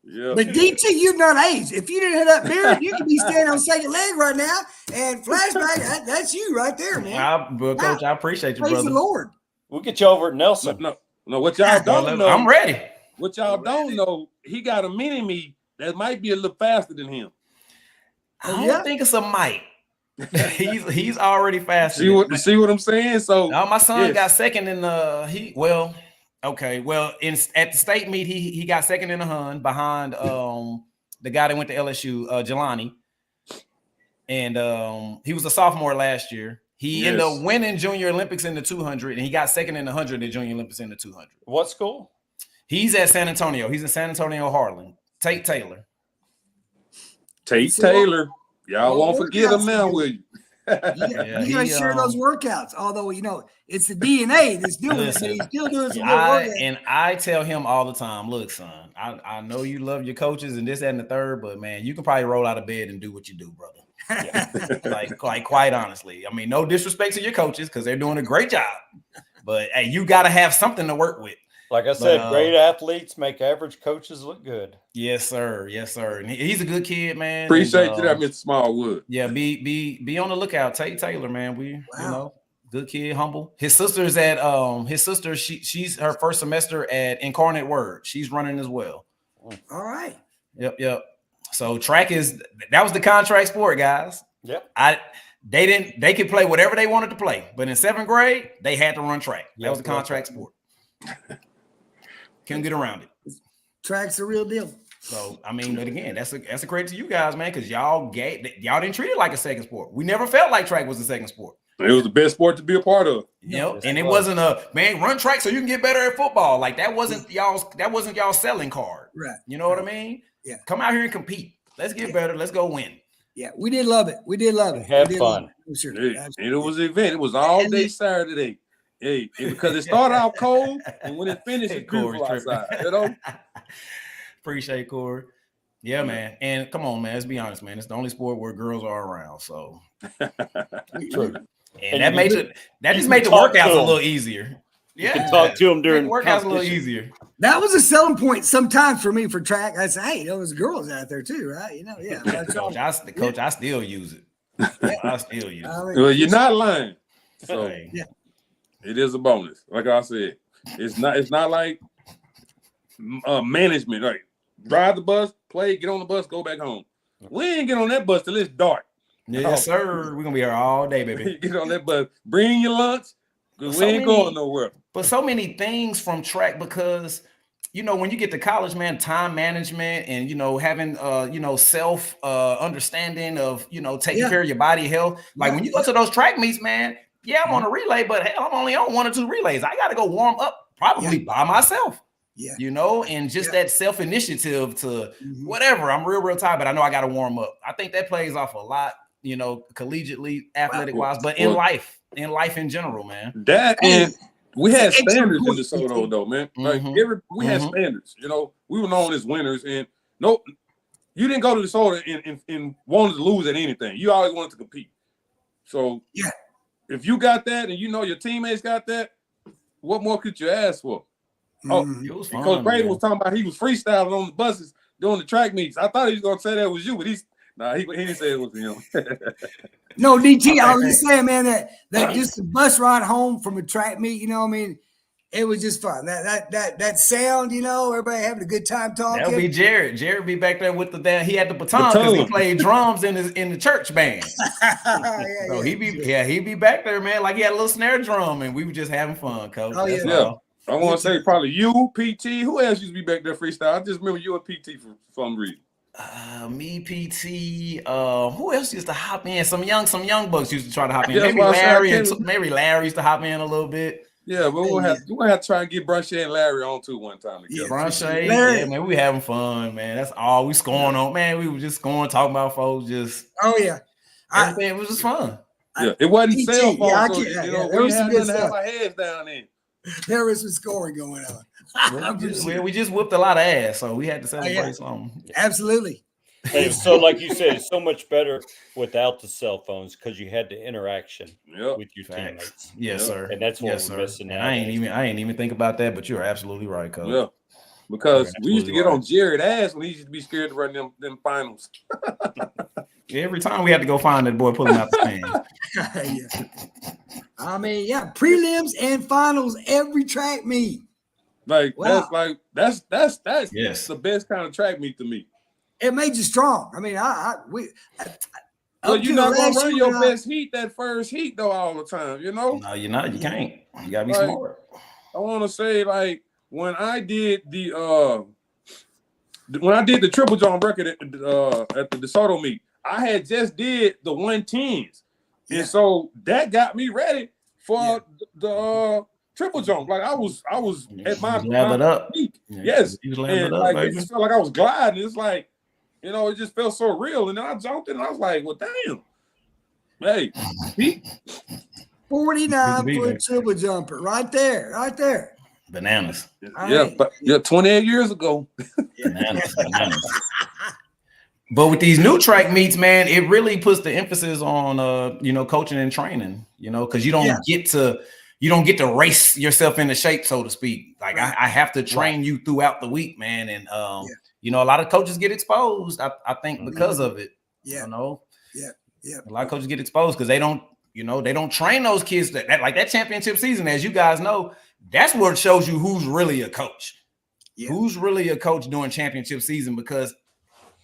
Yeah. But DT, you've not aged. If you didn't hit that beard, you could be standing on second leg right now. And flashback, that's you right there, man. Coach, I appreciate you, praise brother. the Lord. We'll get you over at Nelson. No. What y'all don't know. I'm ready. What y'all don't know, he got a mini-me that might be a little faster than him. I don't think it's a mic. he's already faster. See what I'm saying? So my son got second in the at the state meet he got second in the hun behind the guy that went to LSU, Jelani. And he was a sophomore last year. He ended up winning Junior Olympics in the 200, and he got second in the 100 at Junior Olympics in the 200. What school? He's at San Antonio. He's in San Antonio, Harlan. Tate Taylor. Y'all won't forget him now, will you? You gotta share those workouts. Although it's the DNA that's doing it, but he's still doing some work. And I tell him all the time, look, son, I know you love your coaches and this, that, and the third, but man, you can probably roll out of bed and do what you do, brother. like quite honestly. I mean, no disrespect to your coaches because they're doing a great job, but hey, you got to have something to work with. Like I said, great athletes make average coaches look good. Yes, sir. Yes, sir. And he's a good kid, man. Appreciate you, that Mr. Smallwood. Yeah, be on the lookout. Tate Taylor, man. Good kid, humble. His sister's at she's her first semester at Incarnate Word. She's running as well. All right. Yep. So track that was the contract sport, guys. Yep. They could play whatever they wanted to play, but in 7th grade, they had to run track. That was the contract sport. Couldn't get around it. Track's the real deal. So I mean, but again, that's a credit to you guys, man, because y'all didn't treat it like a second sport. We never felt like track was a second sport. It was the best sport to be a part of. Yep. And it wasn't run track so you can get better at football. Like that wasn't y'all selling card. Right. You know what I mean? Yeah. Come out here and compete. Let's get better. Let's go win. Yeah, we did love it. Had fun. Sure. And it was an event. It was all day Saturday. Hey, because it started out cold, and when it finished, it's beautiful outside. Appreciate Corey. Yeah, man. And come on, man. Let's be honest, man. It's the only sport where girls are around. So True. And that just made the workouts a little easier. You can talk to them during workouts a little easier. That was a selling point sometimes for me for track. I said, hey, those girls out there too, right? Coach, I still use it. I still use it. Well, you're not lying. So yeah. It is a bonus. Like I said, it's not like management. Like drive the bus, play, get on the bus, go back home. We ain't get on that bus till it's dark. Yes, sir. We're gonna be here all day, baby. Get on that bus. Bring your lunch. Because we ain't going nowhere. But so many things from track because when you get to college, man, time management and having self understanding of taking care of your body health. Like when you go to those track meets, man. Yeah, I'm on a relay, but hell, I'm only on 1 or 2 relays. I got to go warm up probably by myself. Yeah. And just that self-initiative to whatever. I'm real tired, but I know I got to warm up. I think that plays off a lot, collegiately, athletic-wise, but in life in general, man. That and we had standards in DeSoto, though, man. Like we had standards. We were known as winners, and you didn't go to DeSoto and wanted to lose at anything. You always wanted to compete. So if you got that and your teammates got that, what more could you ask for? It was fun, Coach Brady was talking about he was freestyling on the buses doing the track meets. I thought he was gonna say that was you, but he didn't say it was him. No, DT, I was just saying, man, that just the bus ride home from a track meet, it was just fun. That sound, everybody having a good time talking. That'll be Jared. Jared be back there with he had the baton because he played drums in the church band. So he'd be back there, man, like he had a little snare drum, and we were just having fun, Coach. Oh yeah. I want to say probably you, PT. Who else used to be back there freestyle? I just remember you and PT for some reason. Me, PT. Who else used to hop in? Some young bucks used to try to hop in. Yeah, Maybe Larry used to hop in a little bit. Yeah, but we're gonna have to try and get Brunchet and Larry on too one time together. Brunchet, man, we having fun, man. That's all we scoring on, man. We were just scoring, talking about folks, just everything. It was just fun. Yeah, it wasn't cell phone, we had nothing to have our heads down in. There was some scoring going on. We just whipped a lot of ass, so we had to celebrate something. Absolutely. And so, like you said, it's so much better without the cell phones because you had the interaction with your teammates. Yes, sir. And that's what we're missing now. I ain't even think about that, but you're absolutely right, Coach. Yeah, because we used to get on Jared ass when he used to be scared to run them finals. Every time we had to go find that boy pulling out the stand. I mean, prelims and finals every track meet. That's the best kind of track meet to me. It made you strong. I mean, you're not gonna run your best heat that first heat though all the time, No, you're not. You can't. You gotta be smart. I want to say, like when I did the when I did the triple jump record at the DeSoto meet, I had just did the 110s, and so that got me ready for the triple jump. Like I was at my peak. Yes, and like it just felt like I was gliding. It's like, you know, it just felt so real. And then I jumped in, and I was like, well, damn, hey, 49-foot triple jumper, right there. Bananas. But 28 years ago. Bananas. But with these new track meets, man, it really puts the emphasis on you know, coaching and training, you know, because you don't get to race yourself into shape, so to speak. Like I have to train you throughout the week, man. And you know, a lot of coaches get exposed, I think, because of it. You know, a lot of coaches get exposed because they don't train those kids that like that championship season, as you guys know, that's what shows you who's really a coach. Who's really a coach during championship season, because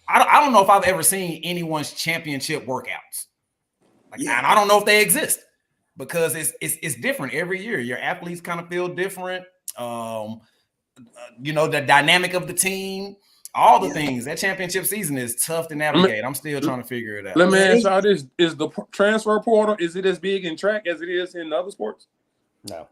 I don't know if I've ever seen anyone's championship workouts. Like, and I don't know if they exist, because it's different every year. Your athletes kind of feel different. You know, the dynamic of the team, all the things. That championship season is tough to navigate. I'm still trying to figure it out. Let me ask y'all this: is the transfer portal, is it as big in track as it is in other sports? No.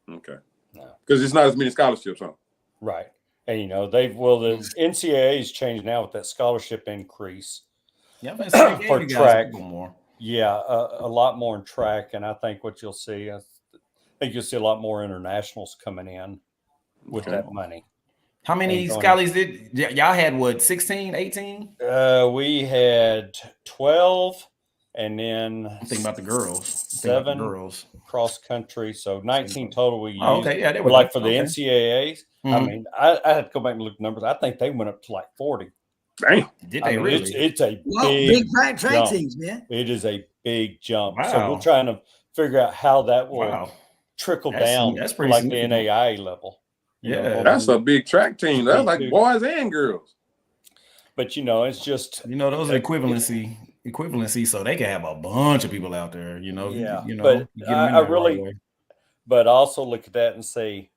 Okay. No. Because it's not as many scholarships, huh? Right. And, you know, the NCAA's changed now with that scholarship increase for track. More. Yeah, a lot more in track. And I think what you'll see, I think you'll see a lot more internationals coming in with that money. How many scholars did y'all had? What, 16, 18? We had 12, and then I'm thinking about the girls. 7 girls cross country, so 19 total we used. Okay, yeah, they were like for the NCAAs. I Mhm. mean, I had to go back and look at numbers. I think they went up to like 40. Damn. Did they really? It's a big track jump. teams, man. It is a big jump. Wow. So we're trying to figure out how that will trickle down that's to pretty like the significant. NAIA level. You know, That's a big track team. That's like boys and girls. But, you know, it's just, you know, those are equivalency, so they can have a bunch of people out there, you know. Yeah, you know, but you get them in I there really, right away. but also look at that and say,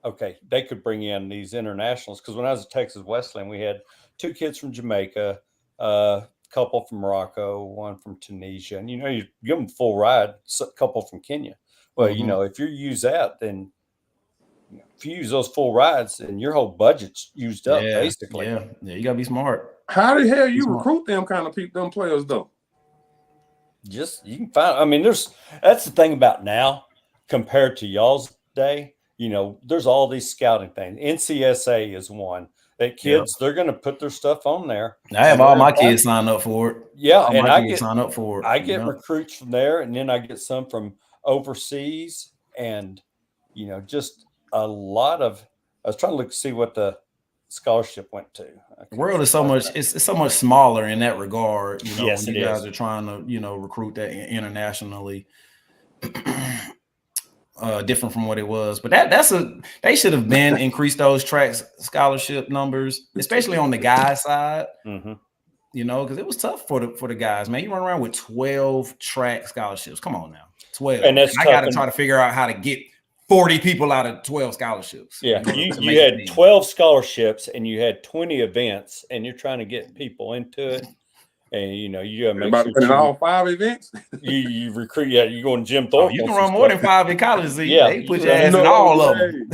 okay, they could bring in these internationals. Because when I was at Texas Wesleyan, we had 2 kids from Jamaica, a couple from Morocco, 1 from Tunisia. And, you know, you give them full ride, a couple from Kenya. Well, you know, if you use that, then if you use those full rides, then your whole budget's used up, basically. Yeah, you got to be smart. How the hell you recruit them kind of people, them players, though? Just, you can find, I mean, that's the thing about now compared to y'all's day. You know, there's all these scouting things. NCSA is one that kids, they're going to put their stuff on there. I have all my kids sign up for it. Yeah. All And my kids sign up for it. I get recruits from there, and then I get some from overseas, and, you know, just a lot of, I was trying to look to see what the scholarship went to. The world is so much, it's so much smaller in that regard. You know, Yes, when you guys are trying to, you know, recruit that internationally. Different from what it was, but they should have been increased those track scholarship numbers, especially on the guys side. You know, because it was tough for the guys, man. You run around with 12 track scholarships. Come on now, 12. And I got to try to figure out how to get 40 people out of 12 scholarships. Yeah, you had 12 scholarships and you had 20 events, and you're trying to get people into it. And, you know, you got to make sure all 5 events. you recruit. Yeah, you go in Jim Thorpe. You can run more than 5 in college. So yeah, they put your ass in all of them.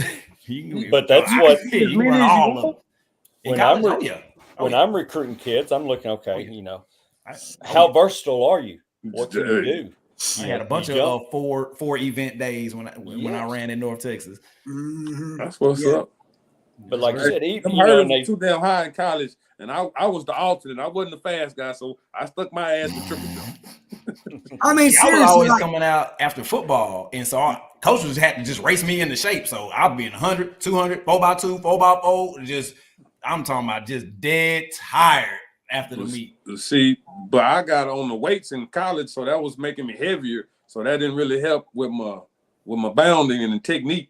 But that's what you run all of them. When I'm recruiting kids, I'm looking. Okay, you know, how versatile are you? What can you do? I had a bunch of 4 event days when I ran in North Texas. That's what's up. But like I said, them hurdles were too damn high in college, and I was the alternate. I wasn't the fast guy, so I stuck my ass with triple jump. I mean, seriously, I was always coming out after football, and so coaches had to just race me into shape. So I'll be in 100, 200, 4x2, 4x4. Just, I'm talking about just dead tired after the meet. See, but I got on the weights in college, so that was making me heavier. So that didn't really help with my bounding and the technique.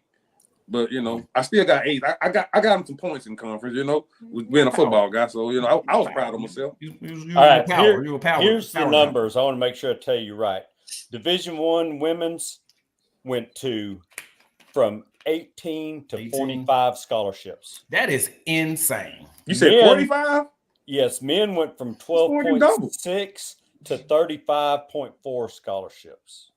But, you know, I still got 8. I got him some points in conference, you know, with being a football guy. So, you know, I was proud of myself. All right, here's the numbers. I want to make sure I tell you right. Division I women's went to from 18 to 18. 45 scholarships. That is insane. You said Men- 45? Yes, men went from more than double. 12.6 to 35.4 scholarships.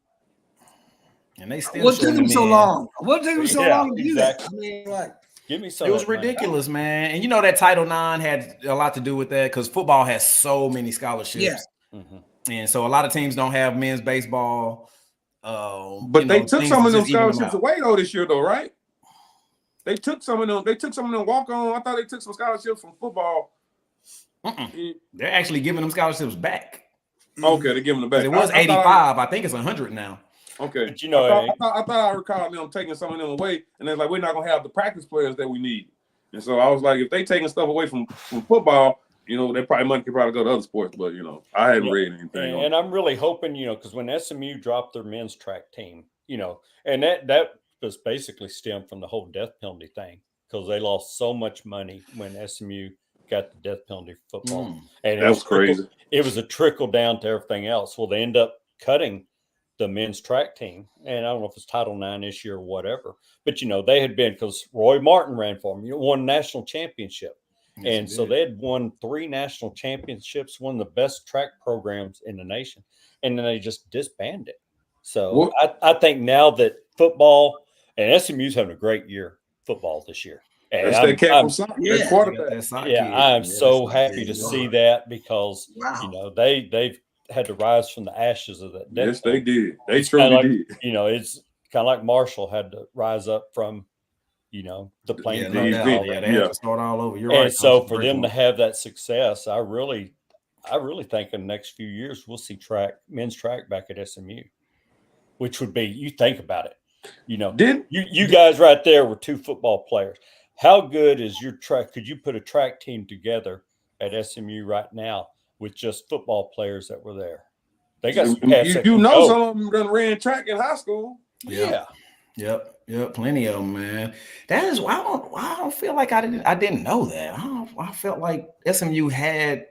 And they still What took showing them the so men. long? What took them so Yeah, long to do exactly. that? I mean, like, Give me some. It of was that money. ridiculous, man. And you know that Title IX had a lot to do with that because football has so many scholarships. Yeah. Mhm. And so a lot of teams don't have men's baseball. But they took some of them scholarships away though this year, though, right? They took some of them. They took some of them walk on. I thought they took some scholarships from football. They're actually giving them scholarships back. Okay, they're giving them back. It was 85. I think it's 100 now. Okay, But you know, I thought I recalled them taking some of them away, and they're like, we're not gonna have the practice players that we need. And so I was like, if they taking stuff away from football, you know, they probably money could probably go to other sports. But you know, I hadn't read anything. and I'm really hoping, you know, because when SMU dropped their men's track team, you know, and that was basically stemmed from the whole death penalty thing because they lost so much money when SMU got the death penalty for football, and that was crazy. It was a trickle down to everything else. Well, they end up cutting the men's track team, and I don't know if it's Title IX issue or whatever, but you know they had been because Roy Martin ran for them, you know, won national championship, and so they had won 3 national championships, one of the best track programs in the nation, and then they just disbanded. So I think now that football and SMU's having a great year football this year. And I'm so happy to see that because you know they've had to rise from the ashes of that. Yes, they did. They truly did. You know, it's kind of like Marshall had to rise up from, you know, the plane. They had to start all over. You're right. And so for them to have that success, I really think in the next few years we'll see men's track back at SMU, which would be, you think about it, you know, you guys right there were 2 football players. How good is your track? Could you put a track team together at SMU right now with just football players that were there? They got some cats some of them done ran track in high school. Yeah. Yep, plenty of them, man. That is why I don't feel like I didn't know that. I felt like SMU had.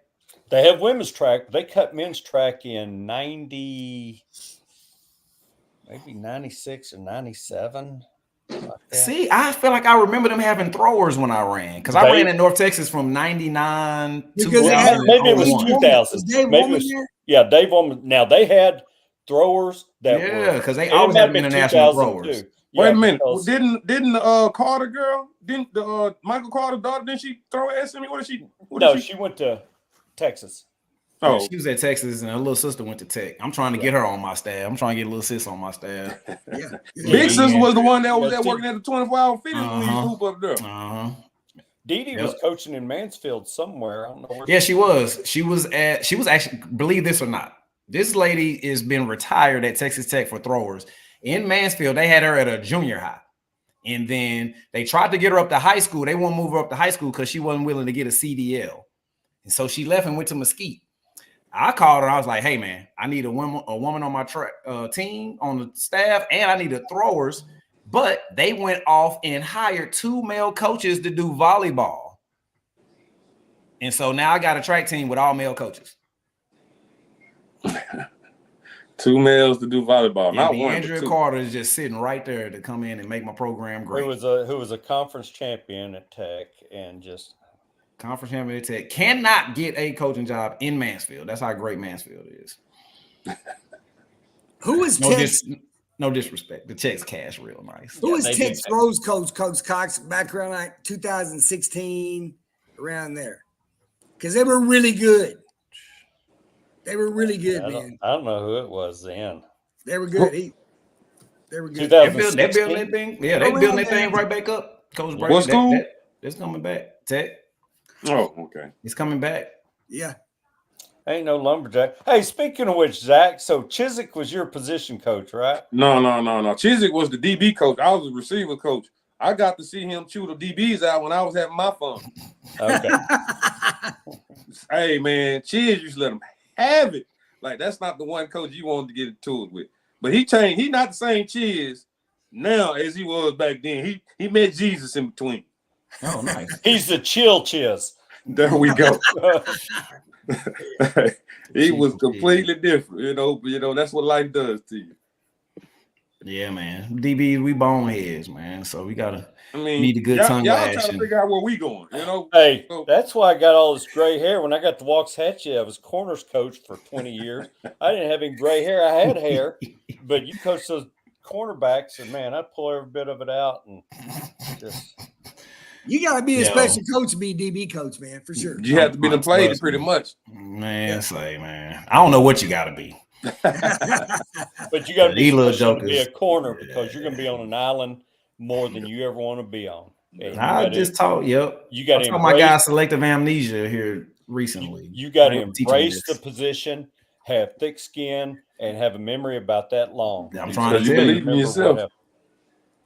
They have women's track. They cut men's track in 90, maybe 96 or 97. Like see, I feel like I remember them having throwers when I ran because I ran in North Texas from 99 to maybe it was 2000. Dave Woman. Now they had throwers that because they always have international throwers. Wait a minute, didn't the Carter girl, didn't the Michael Carter's daughter, didn't she throw at SMU? She went to Texas. Oh, she was at Texas, and her little sister went to Tech. I'm trying to get her on my staff. I'm trying to get a little sis on my staff. Big sis was the one that was there working at the 24-hour fitness hoop up there. Dee Dee was coaching in Mansfield somewhere. I don't know where. Yeah, she was. She was actually, believe this or not, this lady has been retired at Texas Tech for throwers. In Mansfield, they had her at a junior high. And then they tried to get her up to high school. They won't move her up to high school because she wasn't willing to get a CDL. And so she left and went to Mesquite. I called her. I was like, hey, man, I need a woman on my track team, on the staff, and I need throwers. But they went off and hired 2 male coaches to do volleyball. And so now I got a track team with all male coaches. 2 males to do volleyball. Yeah, Andrea Carter is just sitting right there to come in and make my program great. Who was a conference champion at Tech and just conference champion at Tech cannot get a coaching job in Mansfield. That's how great Mansfield is. Who is Tech? No disrespect. The Tech's cash real nice. Who is Tech's Rose coach? Coach Cox back around like 2016, around there, because they were really good. They were really good, man. I don't know who it was then. They were good. They were good. They building that thing. Yeah, they building that thing right back up. Coach Brady. What school? It's coming back. Tech. Oh, okay. It's coming back. Yeah. Ain't no lumberjack. Hey, speaking of which, Zach, so Chiswick was your position coach, right? No. Chiswick was the DB coach. I was the receiver coach. I got to see him chew the DBs out when I was having my fun. Okay. Hey, man, Chiz used to let him have it. Like, that's not the one coach you wanted to get into it with. But he changed. He not the same Chiz now as he was back then. He met Jesus in between. Oh, nice. He's the chill Chiz. There we go. He was completely different. You know, that's what life does to you. Yeah, man. DB, we boneheads, man. So we gotta I need a good y'all, tongue y'all lash. trying to figure out where we going, you know? Hey, So, that's why I got all this gray hair. When I got to Waxahachie, I was corners coach for 20 years. I didn't have any gray hair. I had hair, but you coach those cornerbacks, and man, I'd pull every bit of it out and just. You got to be a Yo. special coach to be DB coach, man, for sure. you have to be the play pretty much. Man, say, man. I don't know what you gotta be. But you got to be These little special to be a jokers. corner because you're going to be on an island more than you ever want to be on. And you I gotta- just talk, yep. You got I to told my guy selective amnesia here recently. You got to They were teaching embrace the this. position, have thick skin, and have a memory about that long. I'm trying to you tell believe you. in yourself.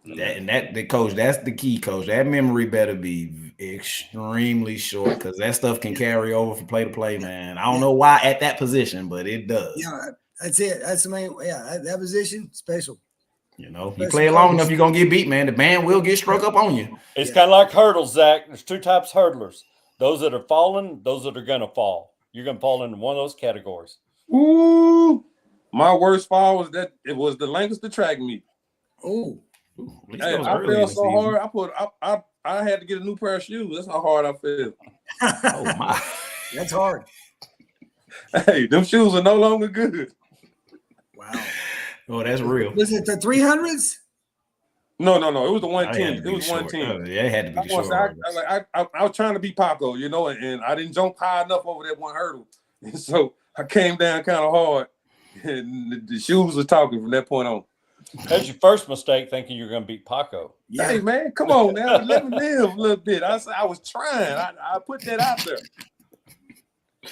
The coach, that's the key, coach. That memory better be extremely short because that stuff can carry over from play to play, man. I don't know why at that position, but it does. Yeah, that's it. That's the main. Yeah, that position special. You know, you play it long enough, you're gonna get beat, man. The band will get struck up on you. It's kind of like hurdles, Zach. There's two types of hurdlers: those that are falling, those that are going to fall. You're going to fall into one of those categories. Ooh, my worst fall was that it was the Lancaster track meet. Oh, Hey, I fell so hard. I had to get a new pair of shoes. That's how hard I fell. Oh my! That's hard. Hey, them shoes are no longer good. Wow. Oh, that's real. Was it the 300s? No. It was the I had to 110. be It was the short. 110. Yeah, it had to be the short. I was trying to be Paco, you know, and I didn't jump high enough over that one hurdle. And so I came down kind of hard. And the shoes were talking from that point on. That's your first mistake, thinking you're going to beat Paco. Yeah. Hey, man, come on now. Let me live a little bit. I was trying. I put that out there.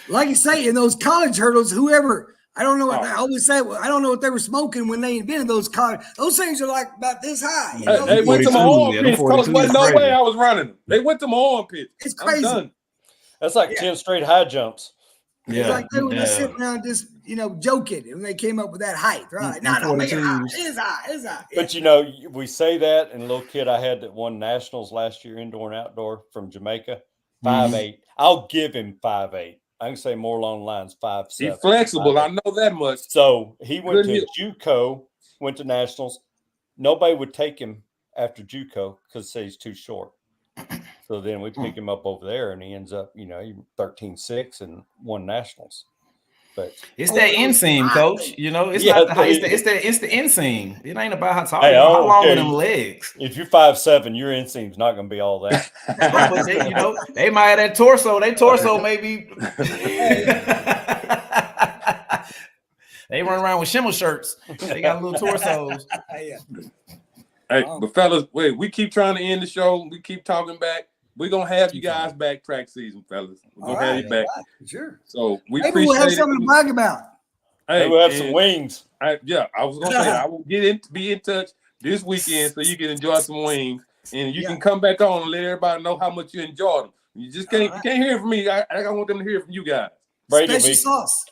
Like you say, in those college hurdles, whoever, I don't know what I always say, I don't know what they were smoking when they invented those college. Those things are like about this high. You know? They went to my 42s, armpits because there was no way I was running them. They went to my armpits. It's crazy. I'm done. That's like 10 straight high jumps. It's like they were just sitting around just, joking. And they came up with that height. Right? No, make it high. It's high. But, we say that, and a little kid I had that won nationals last year, indoor and outdoor from Jamaica, 5'8". I'll give him 5'8". I can say more along the lines 5'7". He's flexible. 5'8". I know that much. So he went Good to JUCO, went to nationals. Nobody would take him after JUCO because he's too short. So then we pick him up over there, and he ends up, 13-6 and won nationals. But it's that inseam, coach. It's not the height. It's the inseam. It ain't about how tall. Hey, how long are them legs? If you're 5'7", your inseam's not going to be all that. But they might have that torso. Their torso may be. They run around with shimmer shirts. They got little torsos. Hey, but fellas, wait, we keep trying to end the show. We keep talking back. We're going to have you guys back track season, fellas. We're going to have you back. Sure. So we Maybe appreciate we'll have it. something to brag about. Hey, We'll have some wings. I was going to say, I will be in touch this weekend so you can enjoy some wings. And you can come back on and let everybody know how much you enjoyed them. You just can't hear from me. I want them to hear from you guys. Special sauce.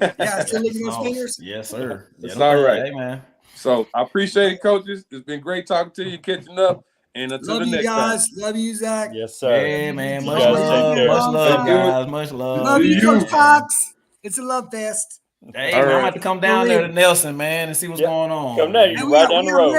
Yeah, still licking those fingers. Yes, sir. It's all right. Hey, man. So I appreciate it, coaches. It's been great talking to you, catching up. And until the next guys. time. Love you, Zach. Yes, sir. Yeah, man. Much guys love. take care. Much love, Thank you. guys. Much love. Love you, Coach Fox. It's a love fest. Hey, man, I'm about to come down there to Nelson, man, and see what's going on. Come down. You're right down the road.